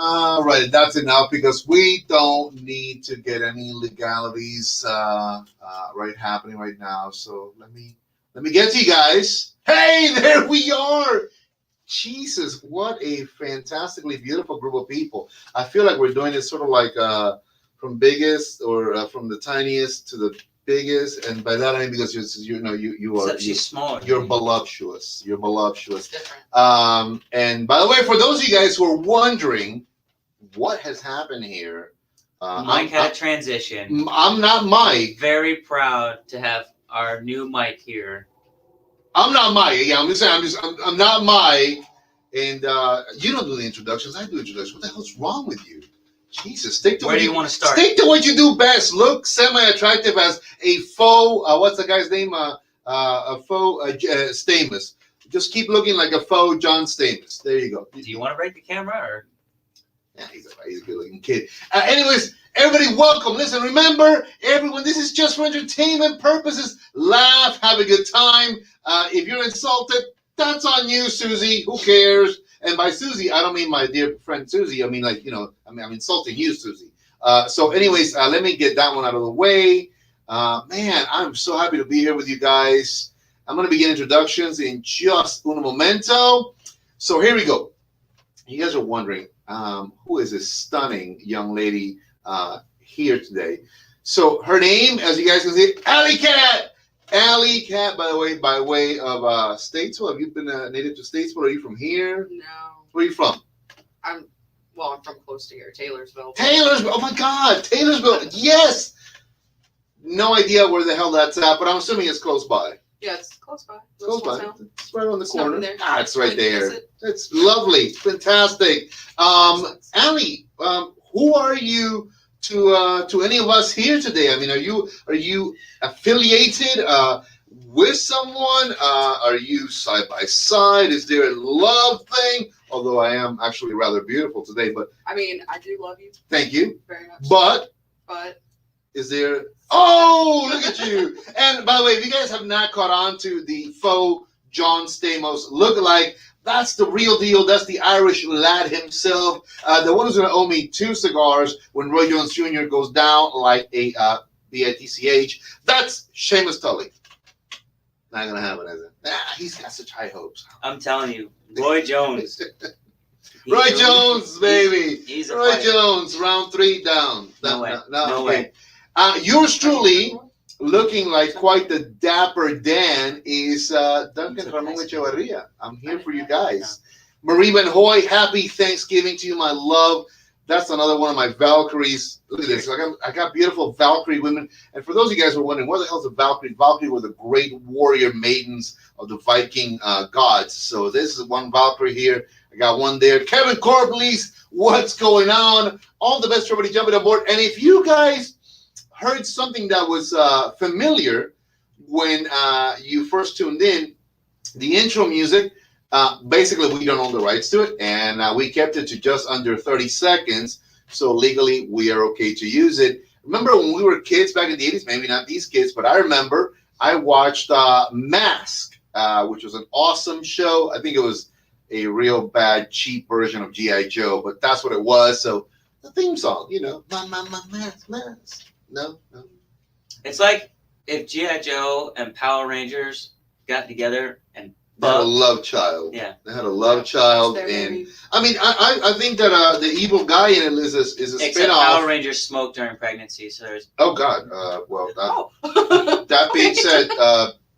All right, that's enough because we don't need to get any legalities right happening right now. So let me get to you guys. Hey, there we are. Jesus, what a fantastically beautiful group of people. I feel like we're doing this sort of like from biggest or from the tiniest to the biggest, and by that I mean because you are Except she's smaller. you're voluptuous. You're voluptuous. Different. And by the way, for those of you guys who are wondering what has happened here, Mike had a transition. I'm not Mike. Very proud to have our new Mike here. I'm not Mike. Yeah, I'm just saying. I'm not Mike. And you don't do the introductions. I do introductions. What the hell's wrong with you? Jesus, stick to Where do you want to start? Stick to what you do best. Look semi-attractive as a faux. What's the guy's name? A faux Stamos. Just keep looking like a faux John Stamos. There you go. Do you want to break the camera or? Yeah, he's a good-looking kid. Anyways, everybody, welcome. Listen, remember, everyone, this is just for entertainment purposes. Laugh, have a good time. If you're insulted, that's on you, Susie. Who cares? And by Susie, I don't mean my dear friend Susie. I mean, like, I'm insulting you, Susie. So anyways, let me get that one out of the way. Man, I'm so happy to be here with you guys. I'm going to begin introductions in just un momento. So here we go. You guys are wondering, who is this stunning young lady here today? So her name, as you guys can see, Alley Cat. Alley Cat, by the way, by way of Statesville. Have you been native to Statesville? Are you from here? No. Where are you from? I'm from close to here, Taylorsville. Taylorsville. Oh my God, Taylorsville. Yes. No idea where the hell that's at, but I'm assuming it's close by. Yeah, it's close by. It's close by. It's right on the corner. There. It's right there. It's lovely. Fantastic. Allie, who are you to any of us here today? I mean, are you affiliated with someone? Are you side by side? Is there a love thing? Although I am actually rather beautiful today, but I mean, I do love you. Thank you. Very much. But is there? Oh, look at you! And by the way, if you guys have not caught on to the faux John Stamos lookalike, that's the real deal. That's the Irish lad himself. The one who's going to owe me 2 cigars when Roy Jones Jr. goes down like a bitch. That's Seamus Tully. Not going to happen, is it? He's got such high hopes. I'm telling you, Roy Jones. Roy Jones, baby. He's a Roy fighter. Jones, round 3 down. No way. No way. Yours truly, looking like quite the dapper Dan, is Duncan Ramon Echevarria. I'm here for you guys. Marie Van Hoy, happy Thanksgiving to you, my love. That's another one of my Valkyries. Look at this. I got beautiful Valkyrie women. And for those of you guys who are wondering, what the hell is a Valkyrie? Valkyrie were the great warrior maidens of the Viking gods. So this is one Valkyrie here. I got one there. Kevin Corblees, what's going on? All the best for everybody jumping aboard. And if you guys heard something that was familiar when you first tuned in, the intro music, basically we don't own the rights to it, and we kept it to just under 30 seconds, so legally we are okay to use it. Remember when we were kids back in the 80s, maybe not these kids, but I remember I watched Mask, which was an awesome show. I think it was a real bad, cheap version of G.I. Joe, but that's what it was. So the theme song, my mask. No. It's like if G.I. Joe and Power Rangers got together and they had a love child. Yeah. They had a love child. And I mean, I think that the evil guy in it is a Except spin-off. Power Rangers smoke during pregnancy, so there's... Oh, God. That being said,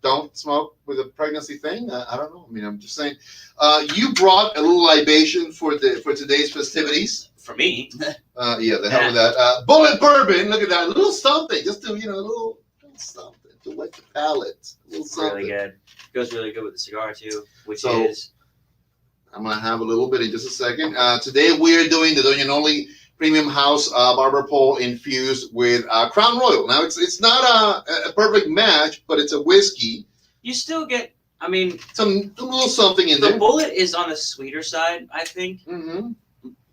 don't smoke with a pregnancy thing. I don't know. I mean, I'm just saying. You brought a little libation for today's festivities. For me. Yeah, the hell with that. Bullet bourbon. Look at that. A little something. Just to, a little something to wet the palate. A little something. Really good. Goes really good with the cigar, too, which So, is... I'm going to have a little bit in just a second. Today, we're doing the Doña Noli Premium House Barber Pole infused with Crown Royal. Now, it's not a perfect match, but it's a whiskey. You still get... I mean... A little something in there. The Bullet is on the sweeter side, I think. Mm-hmm.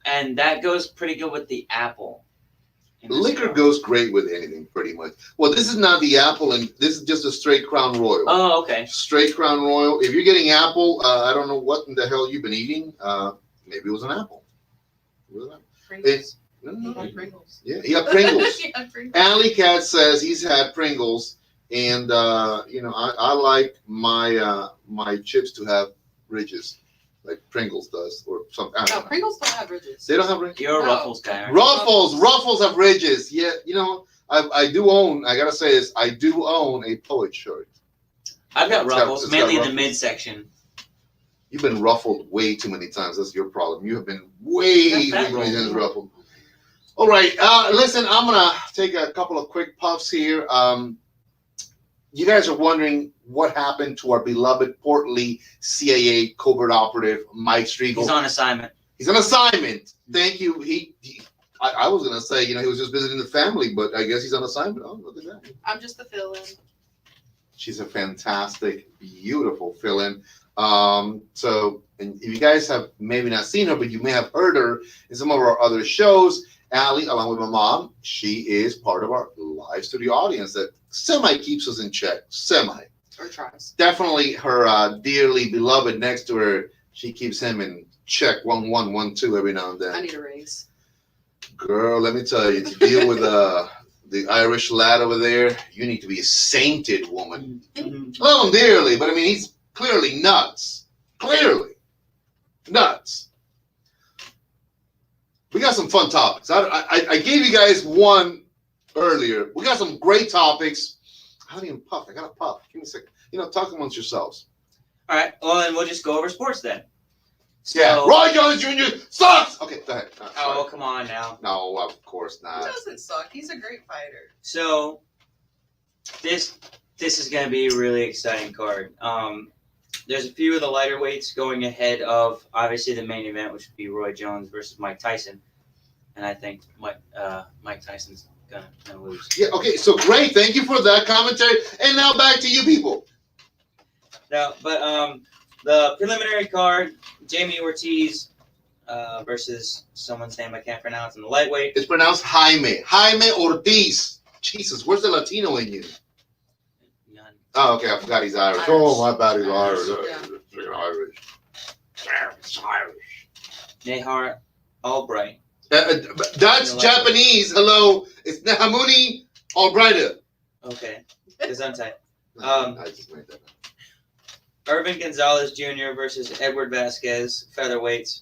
And that goes pretty good with the apple. in this Liquor car. goes great with anything, pretty much. Well, this is not the apple, and this is just a straight Crown Royal. Oh, okay. Straight Crown Royal. If you're getting apple, I don't know what in the hell you've been eating. Maybe it was an apple. It was an apple. Pringles. No, He no, had Pringles. yeah, he had Pringles. He had Pringles. Alley Cat says he's had Pringles, and I like my chips to have ridges, like Pringles does, or something. I No, don't know. Pringles don't have ridges. They don't have ridges. You're a No. Ruffles guy, aren't you? Ruffles have ridges. Yeah, I do own. I gotta say this. I do own a Poet shirt. I've got It's got- Ruffles, it's got mainly in the Ruffles. midsection. You've been ruffled way too many times. That's your problem. You have been way Not too that many times ruffled. ruffled. All right. Listen, I'm gonna take a couple of quick puffs here. You guys are wondering what happened to our beloved portly CIA covert operative Mike Striegel. He's on assignment. He's on assignment. Thank you. I was gonna say, he was just visiting the family, but I guess he's on assignment. Oh, look at that. I'm just the fill-in. She's a fantastic, beautiful fill-in. So, and if you guys have maybe not seen her, but you may have heard her in some of our other shows, Allie, along with my mom, she is part of our live studio audience that semi keeps us in check. Semi. Or tries. Definitely her dearly beloved next to her. She keeps him in check 1 1 1 2 every now and I then. need a raise. Girl, let me tell you, to deal with the Irish lad over there, you need to be a sainted woman. Mhm. I love him dearly, but I mean, he's clearly nuts. Clearly nuts. We got some fun topics. I gave you guys one earlier. We got some great topics. I haven't even puffed. I got a puff. Give me a second. Talk amongst yourselves. All right. Well, then we'll just go over sports then. So, Yeah, Roy Jones Jr. sucks. Okay, go ahead. Oh, Sorry. come on now. No, of course He not. doesn't suck. He's a great fighter. So this is going to be a really exciting card. There's a few of the lighter weights going ahead of obviously the main event, which would be Roy Jones versus Mike Tyson, and I think Mike Tyson's gonna lose. Yeah. Okay. So great. Thank you for that commentary. And now back to you people. No, but the preliminary card, Jamie Ortiz versus someone's name I can't pronounce in the lightweight. It's pronounced Jaime. Jaime Ortiz. Jesus, where's the Latino in you? None. Oh, okay. I forgot he's Irish. Irish. Oh, my bad. He's Irish, Irish. yeah. Freaking Irish. It's Irish. Nahar Albright. That's Japanese. Hello. It's Nahamuni Albrighter. Okay, Gesundheit. I just made that up. Irvin Gonzalez Jr. versus Edward Vasquez, featherweights.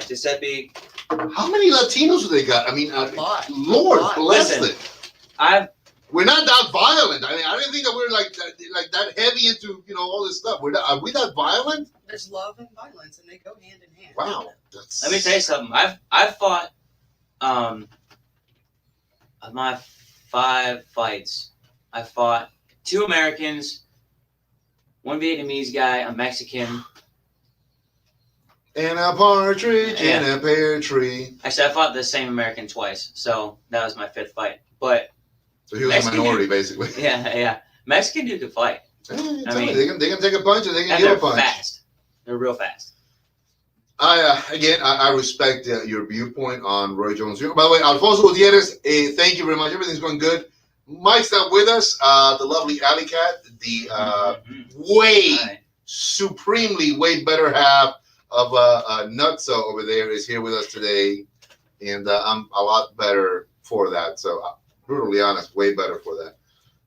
Giuseppe. How many Latinos do they got? I mean, A lot. Lord A lot. bless Listen. them. We're not that violent. I mean, I didn't think that we're like that heavy into all this stuff. Are we that violent? There's love and violence, and they go hand in hand. Wow. Let me tell you something. I've fought of my 5 fights. I fought 2 Americans, 1 Vietnamese guy, a Mexican. And a partridge in Yeah. a pear tree. Actually, I fought the same American twice, so that was my 5th fight. But So he was Mexican a minority, basically. yeah, Mexican dude could fight, I I mean, mean- they can take a punch and they can and give a they're punch. fast. They're real fast. I respect your viewpoint on Roy Jones Jr. By the way, Alfonso Gutierrez, thank you very much. Everything's going good. Mike's not with us. The lovely Alley Cat, the Mhm. way All right. supremely way better half of Nutso over there is here with us today, and I'm a lot better for that. So brutally honest, way better for that.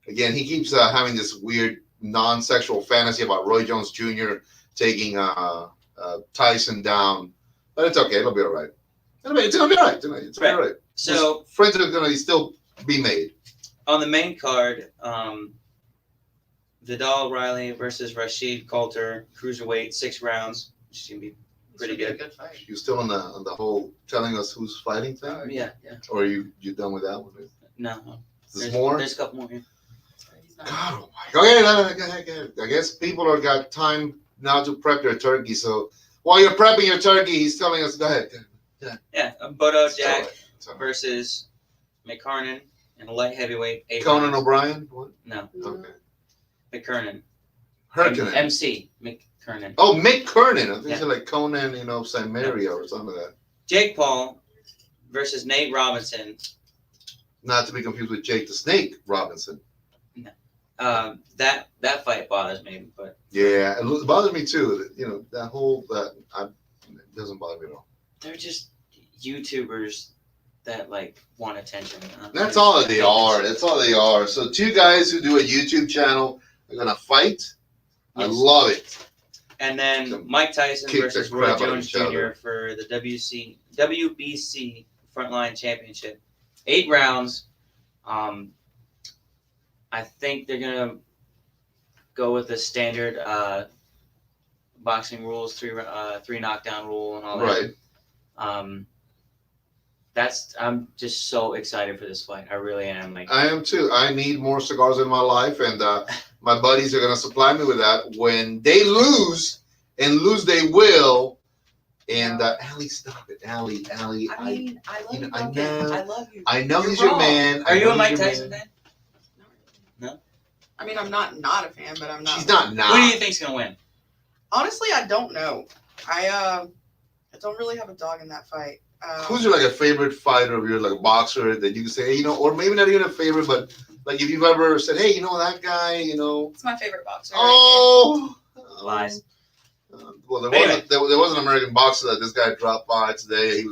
Again, he keeps having this weird non-sexual fantasy about Roy Jones Jr. taking Tyson down, but it's okay. It'll be all right. It's gonna be all right tonight. It's gonna be all right. So Friends are gonna still be made. on the main card, Vidal Riley versus Rashid Coulter, cruiserweight, 6 rounds, which is gonna be pretty It's gonna good. be a good fight. You still on the whole telling us who's fighting thing, Yeah. or are you done with that one? No, There's more. There's a couple more here. He's not- God, oh my. Okay, no, go ahead. I guess people are got time now to prep their turkey. So while you're prepping your turkey, he's telling us, go ahead. Yeah, Bodo It's all Jack right. It's all right. versus McKernan in a light heavyweight. 8 Conan rounds. O'Brien. What? No, Okay. McKernan. Hurricane. MC McKernan. Oh, Mick Kernan. I think Yeah. it's like Conan, San Mario or something like that. Jake Paul versus Nate Robinson. Not to be confused with Jake the Snake Robinson. That fight bothers me, but Yeah, it bothers me too. You know, that whole it doesn't bother me at all. they're just YouTubers that like want attention. That's all that they are. That's all they are. So two guys who do a YouTube channel are gonna fight. I Yes. love it. And then Mike Tyson Kick the versus crap Roy out of Jones each other. Jr. for the WBC Frontline Championship. 8 rounds. I think they're gonna go with the standard boxing rules, three knockdown rule and all that. Right. I'm just so excited for this fight. I really am. Like, I am too. I need more cigars in my life, and my buddies are gonna supply me with that when they lose, and lose they will. And Allie, stop it, Allie. I mean, I love you, I Duncan. know. I love you. I know You're he's your wrong. man. are I you know a Mike he's your Tyson man. fan? No. I mean, I'm not a fan, but I'm not. She's not. Who do you Nah. think's gonna win? Honestly, I don't know. I don't really have a dog in that fight. Who's your like a favorite fighter of your like boxer that you can say, hey, you know, or maybe not even a favorite, but like if you've ever said, hey, you know that guy, you know. It's my favorite boxer. Oh. Lies. Well, there Anyway. was an American boxer that this guy dropped by today. It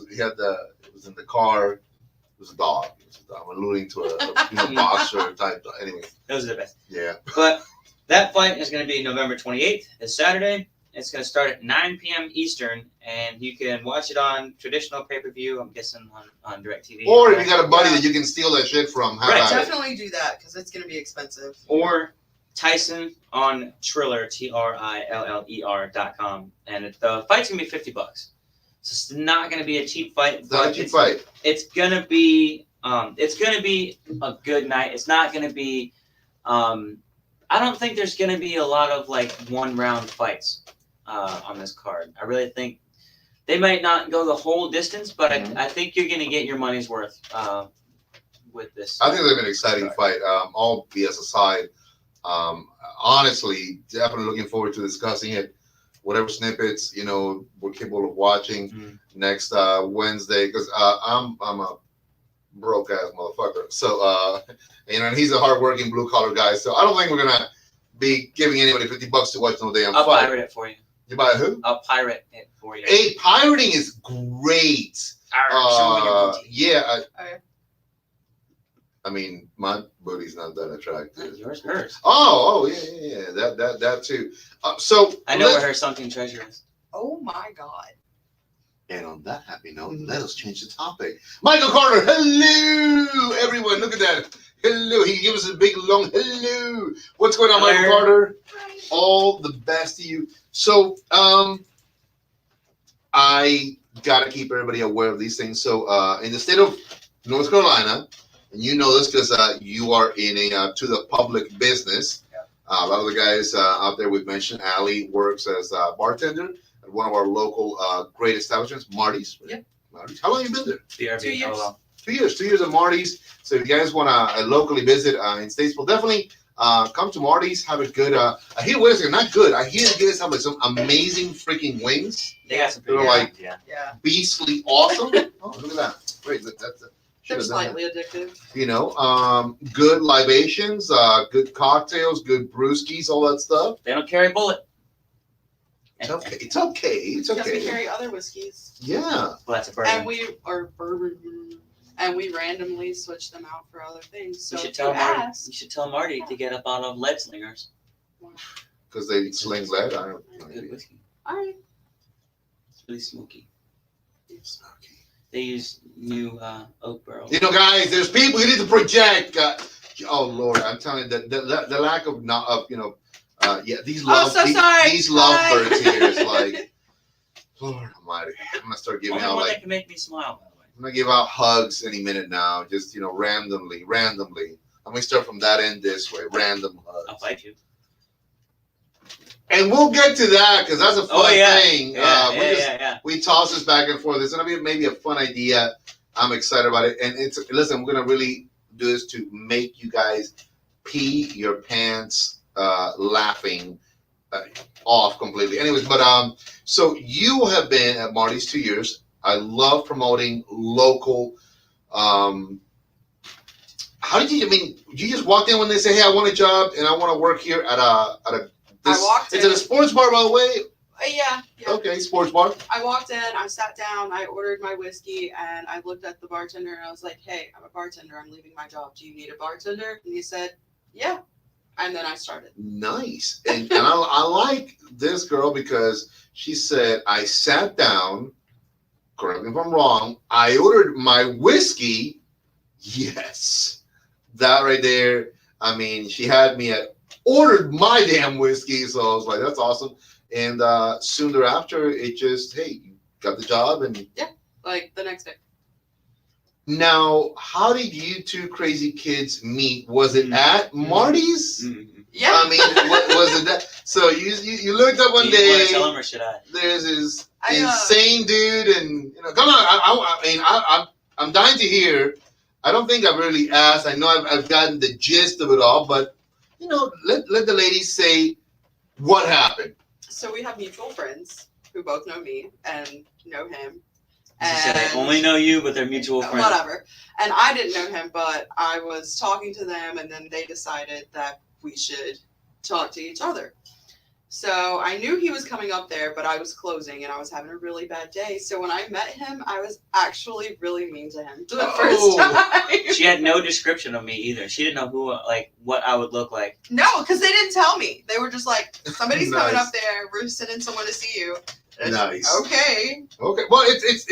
was in the car. It was a dog. I'm alluding to a boxer type. Anyway, Those are the best. yeah. But that fight is going to be November 28th. It's Saturday. It's going to start at 9 p.m. Eastern, and you can watch it on traditional pay-per-view. I'm guessing on DirecTV. Or if you got a buddy Yeah. that you can steal that shit from, how Right, about it? Definitely do that because it's going to be expensive. Or Tyson on Triller, TRILLER.com, and the fight's going to be $50. So it's not going to be a cheap fight. It's not a cheap fight. It's going to be a good night. It's not going to be. I don't think there's going to be a lot of like 1-round fights on this card. I really think they might not go the whole distance, but I think you're going to get your money's worth with this. I think it'll be an exciting fight. All BS aside, honestly, definitely looking forward to discussing it. Whatever snippets we're capable of watching next Wednesday, because I'm a broke ass motherfucker. So and he's a hardworking blue collar guy. So I don't think we're gonna be giving anybody $50 to watch no damn I'll fight. pirate it for you. You buy who? I'll pirate it for you. Hey, pirating is great. Show me your booty. Yeah. Okay. I mean, my booty's not that attractive. Yours, hers. Oh, yeah. That too. So I know where her sunken treasure is. Oh my God. And on that happy note, let us change the topic. Michael Carter, hello, everyone. Look at that. Hello. He gives us a big, long hello. What's going on, Michael Hello. Carter? Hi. All the best to you. So, I got to keep everybody aware of these things. So, in the state of North Carolina, and you know this because you are in a to the public business. Yeah. A lot of the guys out there we've mentioned, Allie works as a bartender at one of our local great establishments, Marty's. Yep. Marty's. How long have you been there? BRB. 2 years. Oh, well. 2 years. 2 years at Marty's. So if you guys want to locally visit in Statesville, definitely come to Marty's. Have a good. I hear wings are not good. I hear you guys have like some amazing freaking wings. They got some They're pretty like- yeah. Yeah. Beastly awesome. Oh, look at that. Wait, that's. They're slightly addictive. Good libations, good cocktails, good brewskis, all that stuff. They don't carry bullet. It's okay. It's okay. It's Because we okay. carry other whiskeys. Yeah. Well, that's a bourbon. And we randomly switch them out for other things. So You should if tell you Marty. ask, You should tell Marty to get up out of lead slingers. Because they sling lead. I don't Good know. whiskey. all right. It's really smoky. Smoky. They use new oak barrels. Guys, there's people you need to project. Oh Lord, I'm telling you, the lack of these love so sorry. these Bye. lovebirds here is like, Lord Almighty. I'm gonna start giving Only out one like that can make me smile, by the way. I'm gonna give out hugs any minute now, just randomly. Let me start from that end this way, random hugs. I'll fight you. And we'll get to that because that's a fun thing. Yeah. We toss this back and forth. It's gonna be maybe a fun idea. I'm excited about it. And listen, we're gonna really do this to make you guys pee your pants laughing off completely. Anyways, but so you have been at Marty's 2 years. I love promoting local how did you? I mean, you just walked in when they say, "Hey, I want a job and I want to work here at a." This, I walked It's in. at a sports bar, by the way. Yeah. Okay, sports bar. I walked in, I sat down, I ordered my whiskey, and I looked at the bartender and I was like, "Hey, I'm a bartender. I'm leaving my job. Do you need a bartender?" And he said, "Yeah." And then I started. Nice, and I like this girl because she said, "I sat down. Correct me if I'm wrong. I ordered my whiskey. Yes, that right there. I mean, she had me at ordered my damn whiskey, so I was like, that's awesome. And soon thereafter, it just, hey, you got the job, and Like the next day. now, how did you two crazy kids meet? Was it at Marty's? Yeah. I mean, what was it that? So you looked up one Do you want day. to tell him or should I? There's this I, insane dude, and come on. I mean, I'm dying to hear. I don't think I've really asked. I know I've gotten the gist of it all, but let the ladies say what happened. So we have mutual friends who both know me and know him. She said they And only know you, but they're mutual friends. whatever. And I didn't know him, but I was talking to them, and then they decided that we should talk to each other. So I knew he was coming up there, but I was closing and I was having a really bad day. So when I met him, I was actually really mean to him for the first time. She had no description of me either. She didn't know what I would look like. No, because they didn't tell me. They were just like, somebody's coming Nice. up there. We're sending someone to see you. And Nice. Okay. Okay. Well, it's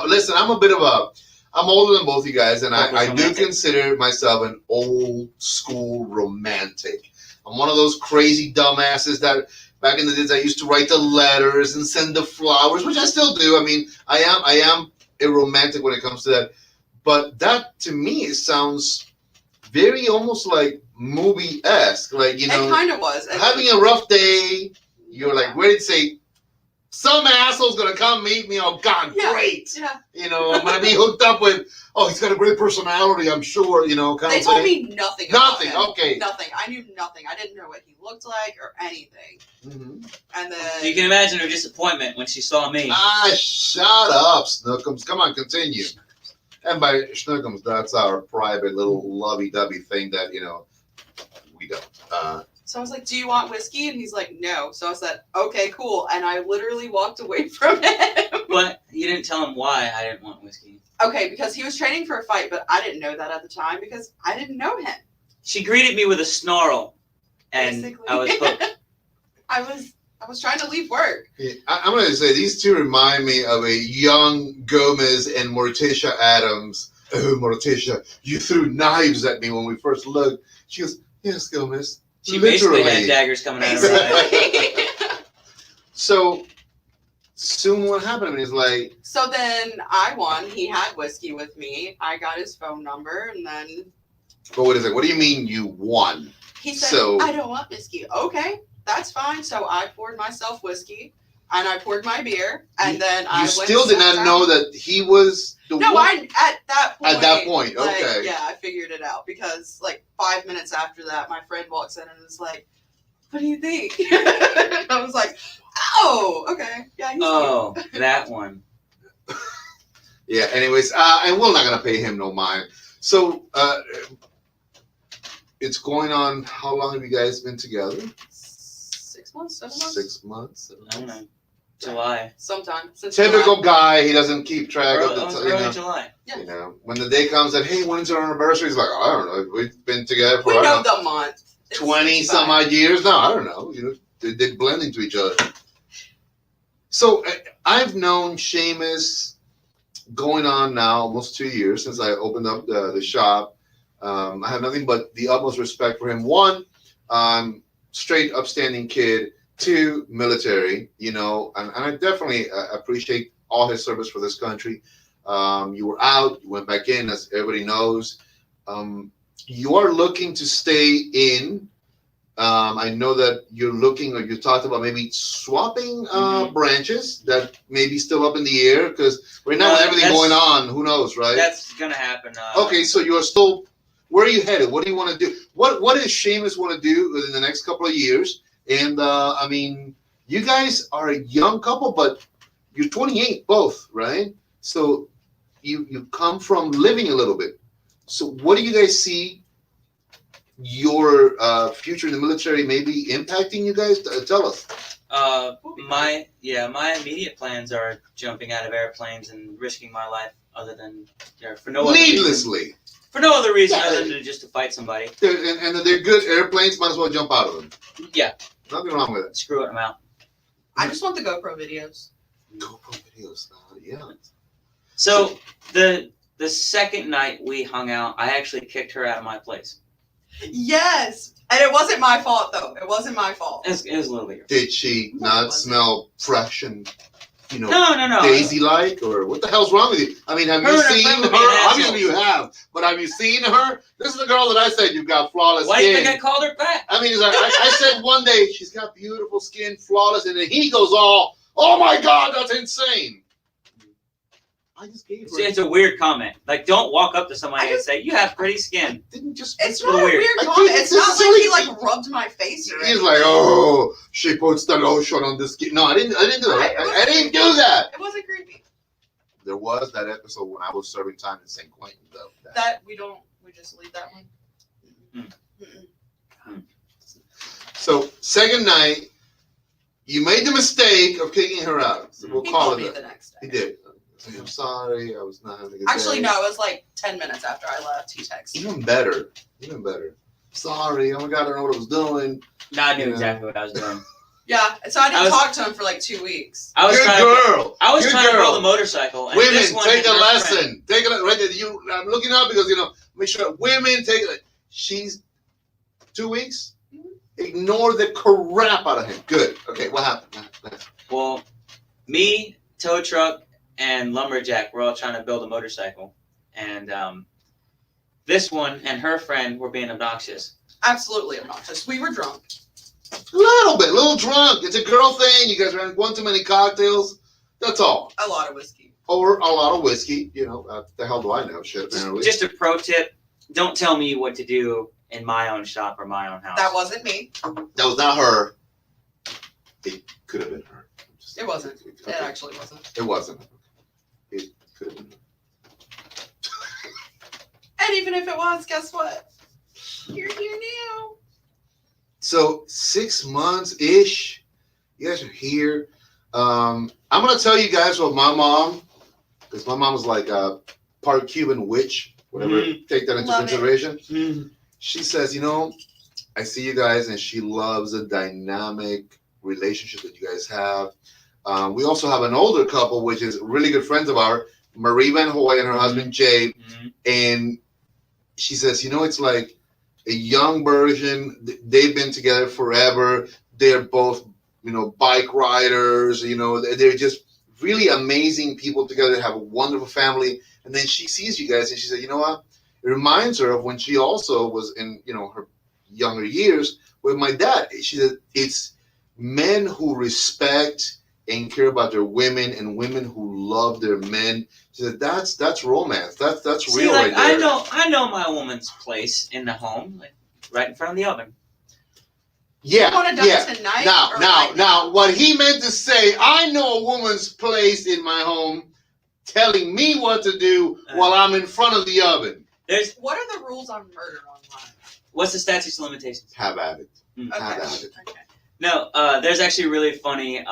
listen, I'm older than both you guys, and I do Romantic. consider myself an old school romantic. I'm one of those crazy dumbasses that back in the days I used to write the letters and send the flowers, which I still do. I mean, I am a romantic when it comes to that. But that to me it sounds very almost like movie-esque. Like, It kind of was. And having a rough day, you're like ready to say, some asshole's gonna come meet me. Oh God, Yeah. great! Yeah. I'm gonna be hooked up with. Oh, he's got a great personality. I'm sure. Kind They of told thing. me nothing. About Nothing. him. Okay. Nothing. I knew nothing. I didn't know what he looked like or anything. Mm-hmm. And then You can imagine her disappointment when she saw me. Shut up, Snookums. Come on, continue. And by Snookums, that's our private little lovey-dovey thing that we don't. so I was like, "Do you want whiskey?" And he's like, "No." So I said, "Okay, cool." And I literally walked away from him. But you didn't tell him why I didn't want whiskey. Okay, because he was training for a fight, but I didn't know that at the time because I didn't know him. She greeted me with a snarl, and Basically. I was hooked. I was trying to leave work. Yeah, I'm going to say these two remind me of a young Gomez and Morticia Adams. Oh, Morticia, you threw knives at me when we first looked. She goes, yes, Gomez. She basically had daggers coming out of her head. Basically. So soon what happened? I mean, it's like, So then I won. He had whiskey with me. I got his phone number, and then but wait a second. What do you mean you won? he said, So- "I don't want whiskey." Okay, that's fine. So I poured myself whiskey, and I poured my beer, and then I You went still and did sat not down. know that he was the No, one? at that point. At that point, like, okay. Yeah, I figured it out because like 5 minutes after that, my friend walks in and is like, "What do you think?" I was like, "Oh, okay, yeah." He's Oh, that one. Yeah, anyways, and we're not going to pay him no mind. So it's going on, how long have you guys been together? cute. 6 months, 7 months, 6 months. I don't know. July. sometime. Since Typical July. guy, he doesn't keep track of Early July. when the day comes that, hey, when's our anniversary? He's like, I don't know. We've been together for We I know don't know, the month. It's 20 some fine. odd years. No, I don't know. They blend into each other. So I've known Seamus going on now almost 2 years since I opened up the shop. I have nothing but the utmost respect for him. One, straight upstanding kid. Two, military, and I definitely appreciate all his service for this country. You were out, you went back in, as everybody knows. You are looking to stay in. I know that you're looking, or you talked about maybe swapping branches that may be still up in the air, because right now with everything going on, who knows, right? That's gonna happen. Okay, so you are still. Where are you headed? What do you want to do? What does Seamus want to do within the next couple of years? And I mean, you guys are a young couple, but you're 28 both, right? So you come from living a little bit. So what do you guys see your future in the military maybe impacting you guys? Tell us. My immediate plans are jumping out of airplanes and risking my life, other than for no other reason. Needlessly. For no other reason Yeah. other than just to fight somebody. And they're good airplanes. Might as well jump out of them. Yeah. Nothing wrong with it. Screw it, I'm out. I just want the GoPro videos. GoPro videos. Yeah. So the second night we hung out, I actually kicked her out of my place. Yes, and it wasn't my fault though. It wasn't my fault. It was a little bit. Did she No, it not wasn't. smell fresh and No. Daisy-like, or what the hell's wrong with you? I mean, have Her you and her seen friend her? were being Obviously, assholes. you have, but have you seen her? This is the girl that I said you've got flawless Why do you skin. think I called her back? I mean, it's like, I said one day she's got beautiful skin, flawless, and then he goes all, "Oh my God, that's insane." I just gave her. It's a weird comment. Like, don't walk up to somebody and say, "You have pretty skin." Didn't just. It's a not a weird. weird I comment. think It's it's not a like he silly- like rubbed my face or He's anything. like, "Oh, she puts the lotion on the skin." No, I didn't do that. I didn't do that. It wasn't creepy. There was that episode when I was serving time in St. Quentin, though. That we just leave that one. So second night, you made the mistake of kicking her out. So we'll He call called it me that. the next He day. did. I'm sorry, I was not having a good Actually, day. no, it was like 10 minutes after I left. He texted. Even better. Sorry, oh my God, I don't know what I was doing. No, I knew Yeah. exactly what I was doing. Yeah, so I didn't I was- talk to him for like 2 weeks. I was Good trying. girl. I was Good trying to girl. build a motorcycle. And Women, this one take had a her lesson. friend. Take a right there. I'm looking up because make sure women take it. She's 2 weeks. Ignore the crap out of him. Good. Okay, what happened? Well, me, tow truck, and lumberjack were all trying to build a motorcycle, and this one and her friend were being obnoxious. Absolutely obnoxious. We were drunk. A little drunk. It's a girl thing. You guys drank one too many cocktails. That's all. A lot of whiskey. Or a lot of whiskey. The hell do I know? Shit, apparently. Just a pro tip: don't tell me what to do in my own shop or my own house. That wasn't me. That was not her. It could have been her. It wasn't. It Okay. actually wasn't. It wasn't. It could have been. And even if it was, guess what? You're here now. So 6 months-ish. You guys are here. I'm going to tell you guys what my mom, because my mom was like a part Cuban witch, whatever. Take that into Love it. consideration. She says, I see you guys, and she loves the dynamic relationship that you guys have. We also have an older couple, which is really good friends of ours, Marie Van Hoy and her husband, Jay. And she says, it's like a young version. They've been together forever. They're both, bike riders. They're just really amazing people together. They have a wonderful family. And then she sees you guys, and she said, you know what? It reminds her of when she also was in, her younger years with my dad. She said, it's men who respect and care about their women, and women who love their men. She said, that's romance. That's See, real like, right there. I know my woman's place in the home, like right in front of the oven. Yeah, You want it done tonight or right now, what he meant to say, I know a woman's place in my home telling me what to do while I'm in front of the oven. What are the rules on murder online? What's the statute of limitations? Have at it. Mm. Have Okay. at it. Okay. No, there's actually really funny.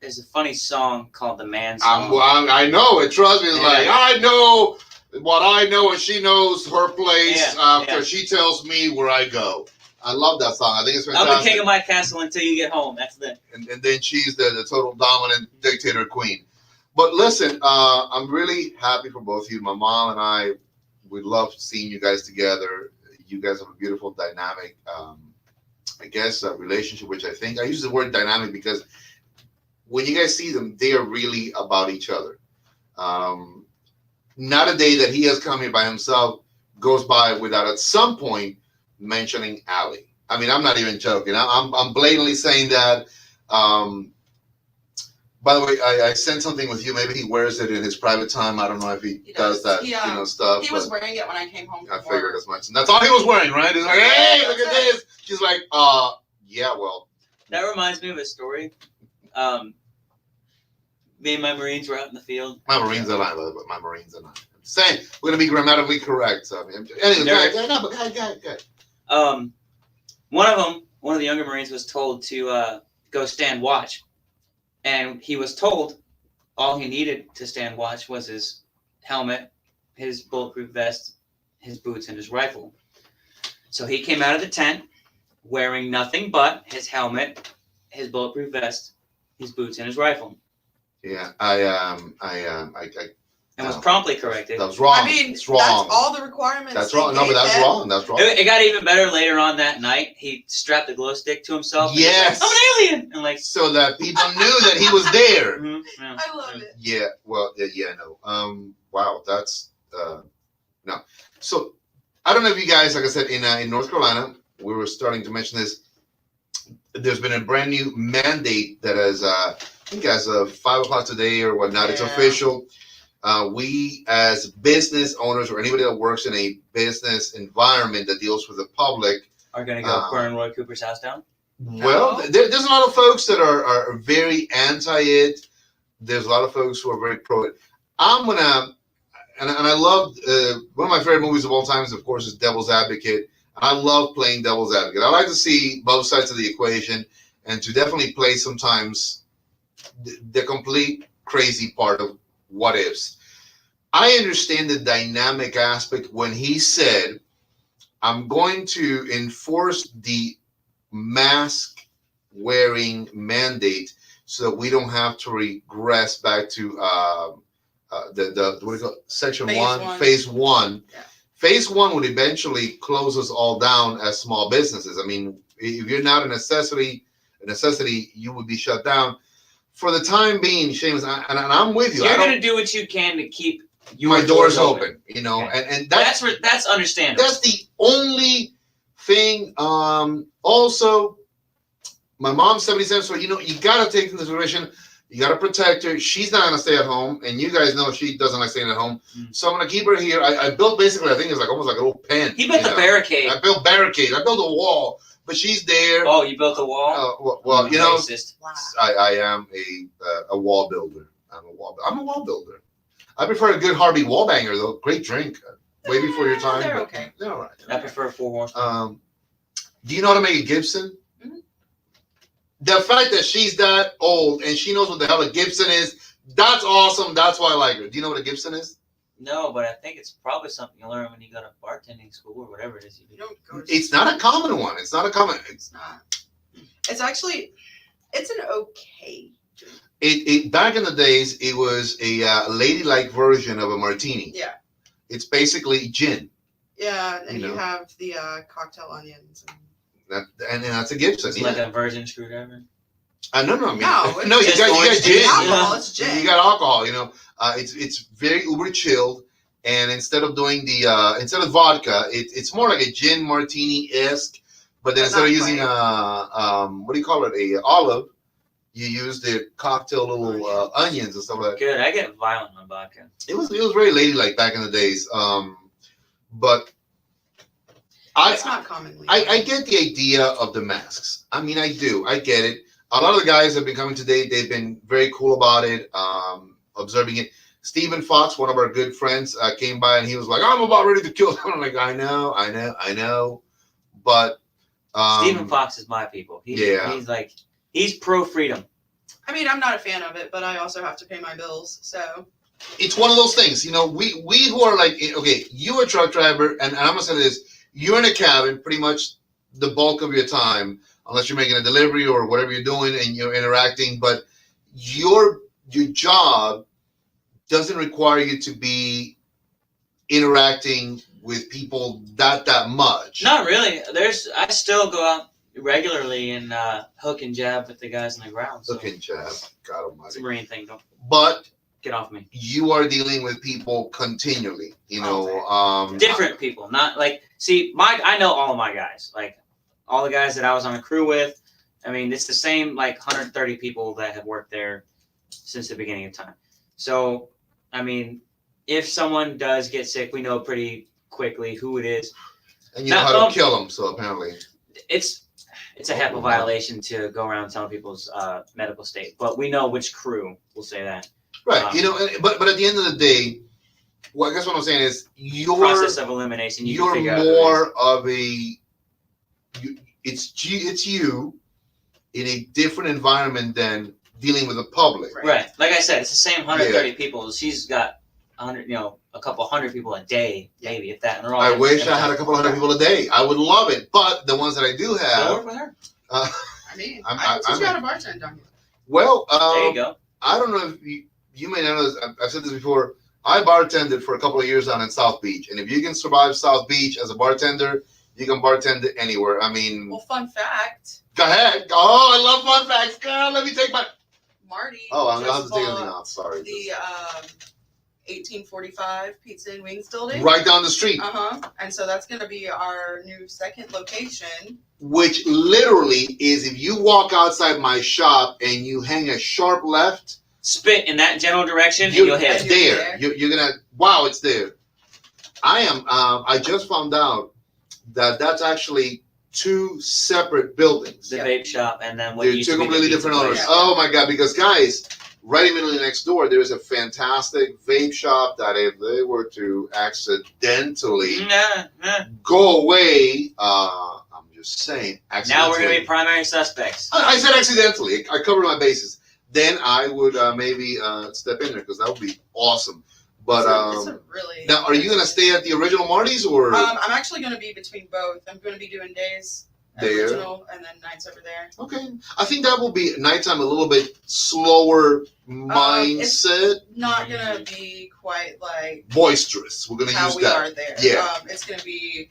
There's a funny song called "The Man Song." I know it. Trust me. It's like, I know what I know, and she knows her place because she tells me where I go. I love that song. I think it's fantastic. I'm the king of my castle until you get home. That's the. And then she's the total dominant dictator queen. But listen, I'm really happy for both of you. My mom and I, we love seeing you guys together. You guys have a beautiful dynamic, relationship, which I think, I use the word dynamic because when you guys see them, they are really about each other. Not a day that he has come here by himself goes by without at some point mentioning Allie. I mean, I'm not even joking. I'm blatantly saying that. By the way, I sent something with you. Maybe he wears it in his private time. I don't know if he does that, stuff. He was wearing it when I came home I from figured work. as much. And that's all he was wearing, right? He's like, hey, look at this. She's like, yeah, well. That reminds me of a story. Me and my Marines were out in the field. My Marines are not, but my Marines are not. saying we're gonna be grammatically correct. So anyway, go ahead. One of the younger Marines was told to go stand watch, and he was told all he needed to stand watch was his helmet, his bulletproof vest, his boots, and his rifle. So he came out of the tent wearing nothing but his helmet, his bulletproof vest, his boots, and his rifle. Yeah, And was promptly corrected. That was wrong. I mean, it's wrong. That's all the requirements. That's wrong. No, but that's wrong. That's wrong. It got even better later on that night. He strapped a glow stick to himself. Yes. And he's like, I'm an alien. And like, so that people knew that he was there. yeah. I love it. Yeah. Well. Yeah. No. Wow. That's no. So I don't know if you guys, like I said, in North Carolina, we were starting to mention this. There's been a brand new mandate that has, I think, as of 5 o'clock today or whatnot. It's official. We, as business owners or anybody that works in a business environment that deals with the public, are going to go burn Roy Cooper's house down? Well, there's a lot of folks that are very anti it. There's a lot of folks who are very pro it. I'm gonna, and I love one of my favorite movies of all time is, of course, is Devil's Advocate. I love playing Devil's Advocate. I like to see both sides of the equation and to definitely play sometimes the complete crazy part of what ifs. I understand the dynamic aspect when he said, I'm going to enforce the mask wearing mandate so that we don't have to regress back to the what do you call it? Section phase one. Yeah. Phase one would eventually close us all down as small businesses. I mean, if you're not a necessity, you would be shut down. For the time being, Seamus, and I'm with you. So you're going to do what you can to keep my doors open, you know, okay. and that's understandable. That's the only thing. Also, my mom's 77, so you know you gotta take into consideration. You gotta protect her. She's not gonna stay at home, and you guys know she doesn't like staying at home. So I'm gonna keep her here. I built basically, I think it's like almost like a little pen. He built a barricade. I built barricade. I built a wall, but she's there. Oh, you built a wall? Well, you know, Wow. I am a wall builder. I'm a wall builder. I prefer a good Harvey Wallbanger though. Great drink. Way before your time. They're but okay. They're all right. I prefer 4 horsepower. Do you know how to make a Gibson? Mm-hmm. The fact that she's that old and she knows what the hell a Gibson is, that's awesome. That's why I like her. Do you know what a Gibson is? No, but I think it's probably something you learn when you go to bartending school or whatever it is you do. You don't go to It's not a common one. It's not a common. It's not. It's actually, it's an okay drink. It back in the days, it was a ladylike version of a martini. Yeah. It's basically gin. Yeah, and You you know. have the cocktail onions. And that's a Gibson. It's like a virgin screwdriver. No, I mean, No, no, you just got orange gin. juice. Alcohol, it's gin. You got alcohol. You know, it's very uber chilled. And instead of doing instead of vodka, it's more like a gin martini esque. But then But instead of not using what do you call it, a olive, you use the cocktail little onions and stuff like that. Good. I get violent on vodka. It was very ladylike back in the days. But It's not commonly. I get the idea of the masks. I mean, I do. I get it. A lot of the guys have been coming today. They've been very cool about it, observing it. Stephen Fox, one of our good friends, came by and he was like, I'm about ready to kill them. I'm like, I know. But Stephen Fox is my people. He's pro freedom. I mean, I'm not a fan of it, but I also have to pay my bills, so. it's one of those things, you know, we who are like, okay, you're a truck driver, and I'm going to say this, you're in a cabin pretty much the bulk of your time, unless you're making a delivery or whatever you're doing and you're interacting, but your job doesn't require you to be interacting with people that much. Not really. I still go out regularly and hook and jab with the guys on the ground. So Hook and jab, God it's a almighty. Marine thing. Don't But get off me. you are dealing with people continually, you know. Different people, not like. See, I know all of my guys. Like all the guys that I was on a crew with. I mean, it's the same like 130 people that have worked there since the beginning of time. So, I mean, if someone does get sick, we know pretty quickly who it is. And you know how to kill them, so apparently. It's a HEPA violation to go around telling people's medical state, but we know which crew will say that. Right, you know, but at the end of the day, Well, I guess what I'm saying is process of elimination. You can you're figure out who it is. more of a. It's you in a different environment than dealing with the public. Right. Like I said, it's the same 130 people. She's got 100, a couple hundred people a day, maybe if that. And they're all I different wish I had a types. couple hundred people a day. I would love it, but the ones that I do Go have, work with her. I mean, I'm- I can teach I'm- you how to bartend down here. well, There you go. I don't know if you may know this. I've said this before. I bartended for a couple of years down in South Beach, and if you can survive South Beach as a bartender, you can bartend anywhere. I mean, Well, fun fact, go ahead. Oh, I love fun facts, girl. Let me take my. Marty Oh, I'm gonna have just to take anything bought off. Sorry. the 1845 Pizza and Wings building. Right down the street, And so that's going to be our new second location. which literally is if you walk outside my shop and you hang a sharp left, Spit in that general direction, and you, you'll hit it's it. there. You're gonna. Wow, it's there. I am. I just found out that that's actually two separate buildings. The Yep. vape shop, and then what They're used two to be the completely pizza different owners. place. Yeah. Oh my god! Because guys, right immediately next door, there is a fantastic vape shop that if they were to accidentally Nah. go away, I'm just saying. Now we're gonna accidentally. be primary suspects. I said accidentally. I covered my bases. Then I would maybe step in there because that would be awesome. But it's a really now, are you gonna stay at the original Marty's or I'm actually going to be between both. I'm going to be doing days at There. original and then nights over there. okay? I think that will be nighttime a little bit slower mindset, Not going to be quite like boisterous. We're gonna how use we that. are there. Yeah. It's going to be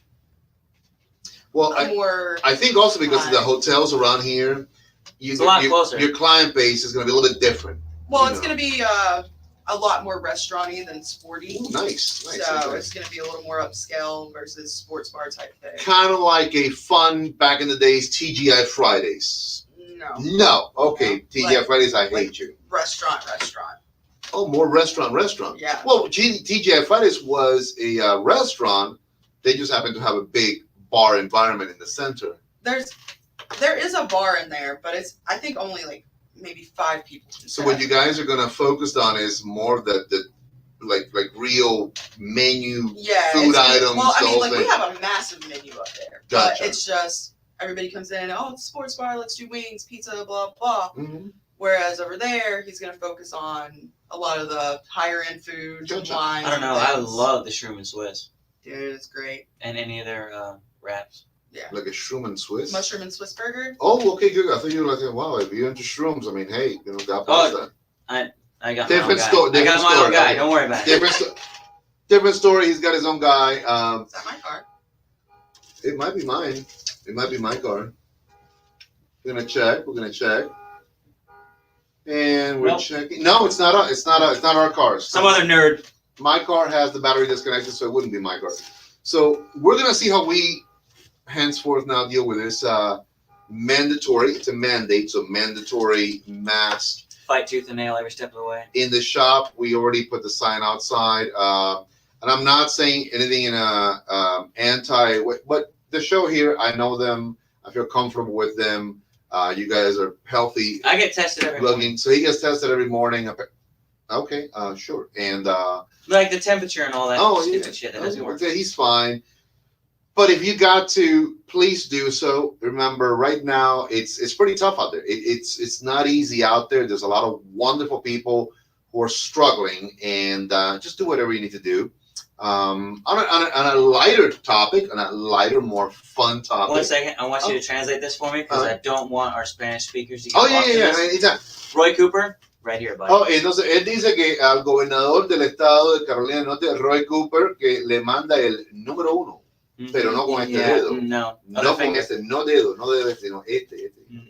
Well, a more I think also because of the Time. hotels around here, It's a lot closer. Your client base is gonna be a little bit different. well, you it's know. going to be a lot more restaurant-y than sporty. Ooh, nice. So Okay. it's going to be a little more upscale versus sports bar type thing. Kind of like a fun back in the days TGI Fridays. No, No, okay, No, TGI like- Fridays. I hate like- you. restaurant. Oh, more restaurant. Yeah. Well, TGI Fridays was a restaurant. They just happened to have a big bar environment in the center. There is a bar in there, but it's I think only like maybe 5 people. can So sit what at you it. guys are gonna focus on is more the like real menu Yeah, food it's- items. Well, I the mean, whole like we thing. have a massive menu up there, Gotcha. but it's just everybody comes in. Oh, it's a sports bar. Let's do wings, pizza, blah blah. Mhm. Whereas over there, he's gonna focus on a lot of the higher end food, Gotcha. wines. I don't know. and I things. love the Shroom and Swiss Dude, it's great. and any of their wraps. Like a shroom and Swiss. Mushroom and Swiss burger. Oh, okay, good. I thought you were like, wow, if you're into shrooms, I mean, hey, God bless that. I got Different my own guy. story- I got different my own story, guy. okay. Don't worry about it. Different story. He's got his own guy. Is that my car? It might be mine. It might be my car. We're gonna check. And we're Nope. checking. No, it's not. It's not our car. Some other nerd. My car has the battery disconnected, so it wouldn't be my car. So we're gonna see how we henceforth now deal with this mandatory. It's a mandate, so mandatory mask Fight tooth and nail every step of the way. in the shop. We already put the sign outside, and I'm not saying anything in a anti. But the show here, I know them. I feel comfortable with them. You guys are healthy I get tested every morning. looking, so he gets tested every morning. Okay, sure, and. Like the temperature and all that stupid shit that doesn't work. He's fine. But if you got to, please do so. Remember, right now it's pretty tough out there. It's not easy out there. There's a lot of wonderful people who are struggling, and just do whatever you need to do. On a lighter topic, on a lighter, more fun topic. 1 second. I want you to translate this for me because I don't want our Spanish speakers to get Oh lost in yeah. this. Anytime. Roy Cooper, right here, buddy. Oh, entonces él dice que al gobernador del estado de Carolina del Norte, Roy Cooper, que le manda el número 1. Mhm. Pero no con este Yeah, dedo. no. No Other con finger. este, no dedo, no dedo este, no este. Mm.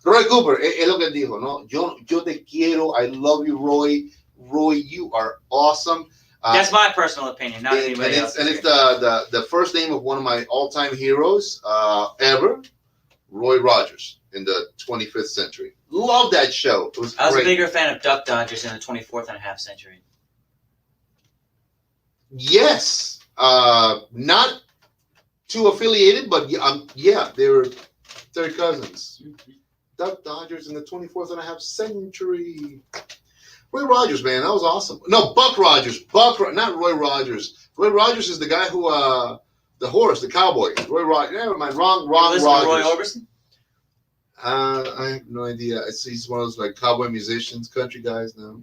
Roy Cooper, es lo que él dijo, ¿no? Yo te quiero, I love you, Roy. Roy, you are awesome. That's my personal opinion, not and anybody it's, else's. and it's the first name of one of my all-time heroes ever, Roy Rogers, in the 25th century. Love that show. It was I was a great. bigger fan of Duck Dodgers in the 24th and a half century. Yes. Not too affiliated, but yeah, they're cousins. Duck Dodgers in the 24th and a half century. Roy Rogers, man, that was awesome. No, Buck Rogers. Not Roy Rogers. Roy Rogers is the guy who, the horse, the cowboy. Roy Rogers. Never mind. Wrong Listen to Roy Rogers. Orbison? I have no idea. He's one of those like cowboy musicians, country guys now.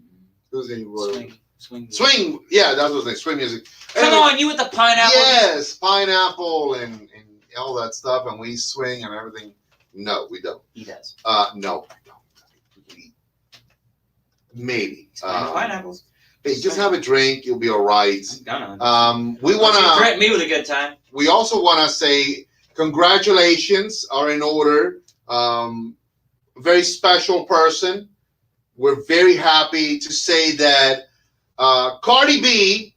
Who's he? Roy? Swing. Yeah, that's what his name. Swing music. Come on, you with the pineapple? Yes, pineapple and all that stuff, and we swing and everything. No, we don't. He does. No, I don't. Maybe. Pineapples. Hey, just have a drink. You'll be all right. We You wanna. threaten me with a good time. We also wanna say congratulations are in order. Very special person. We're very happy to say that Cardi B,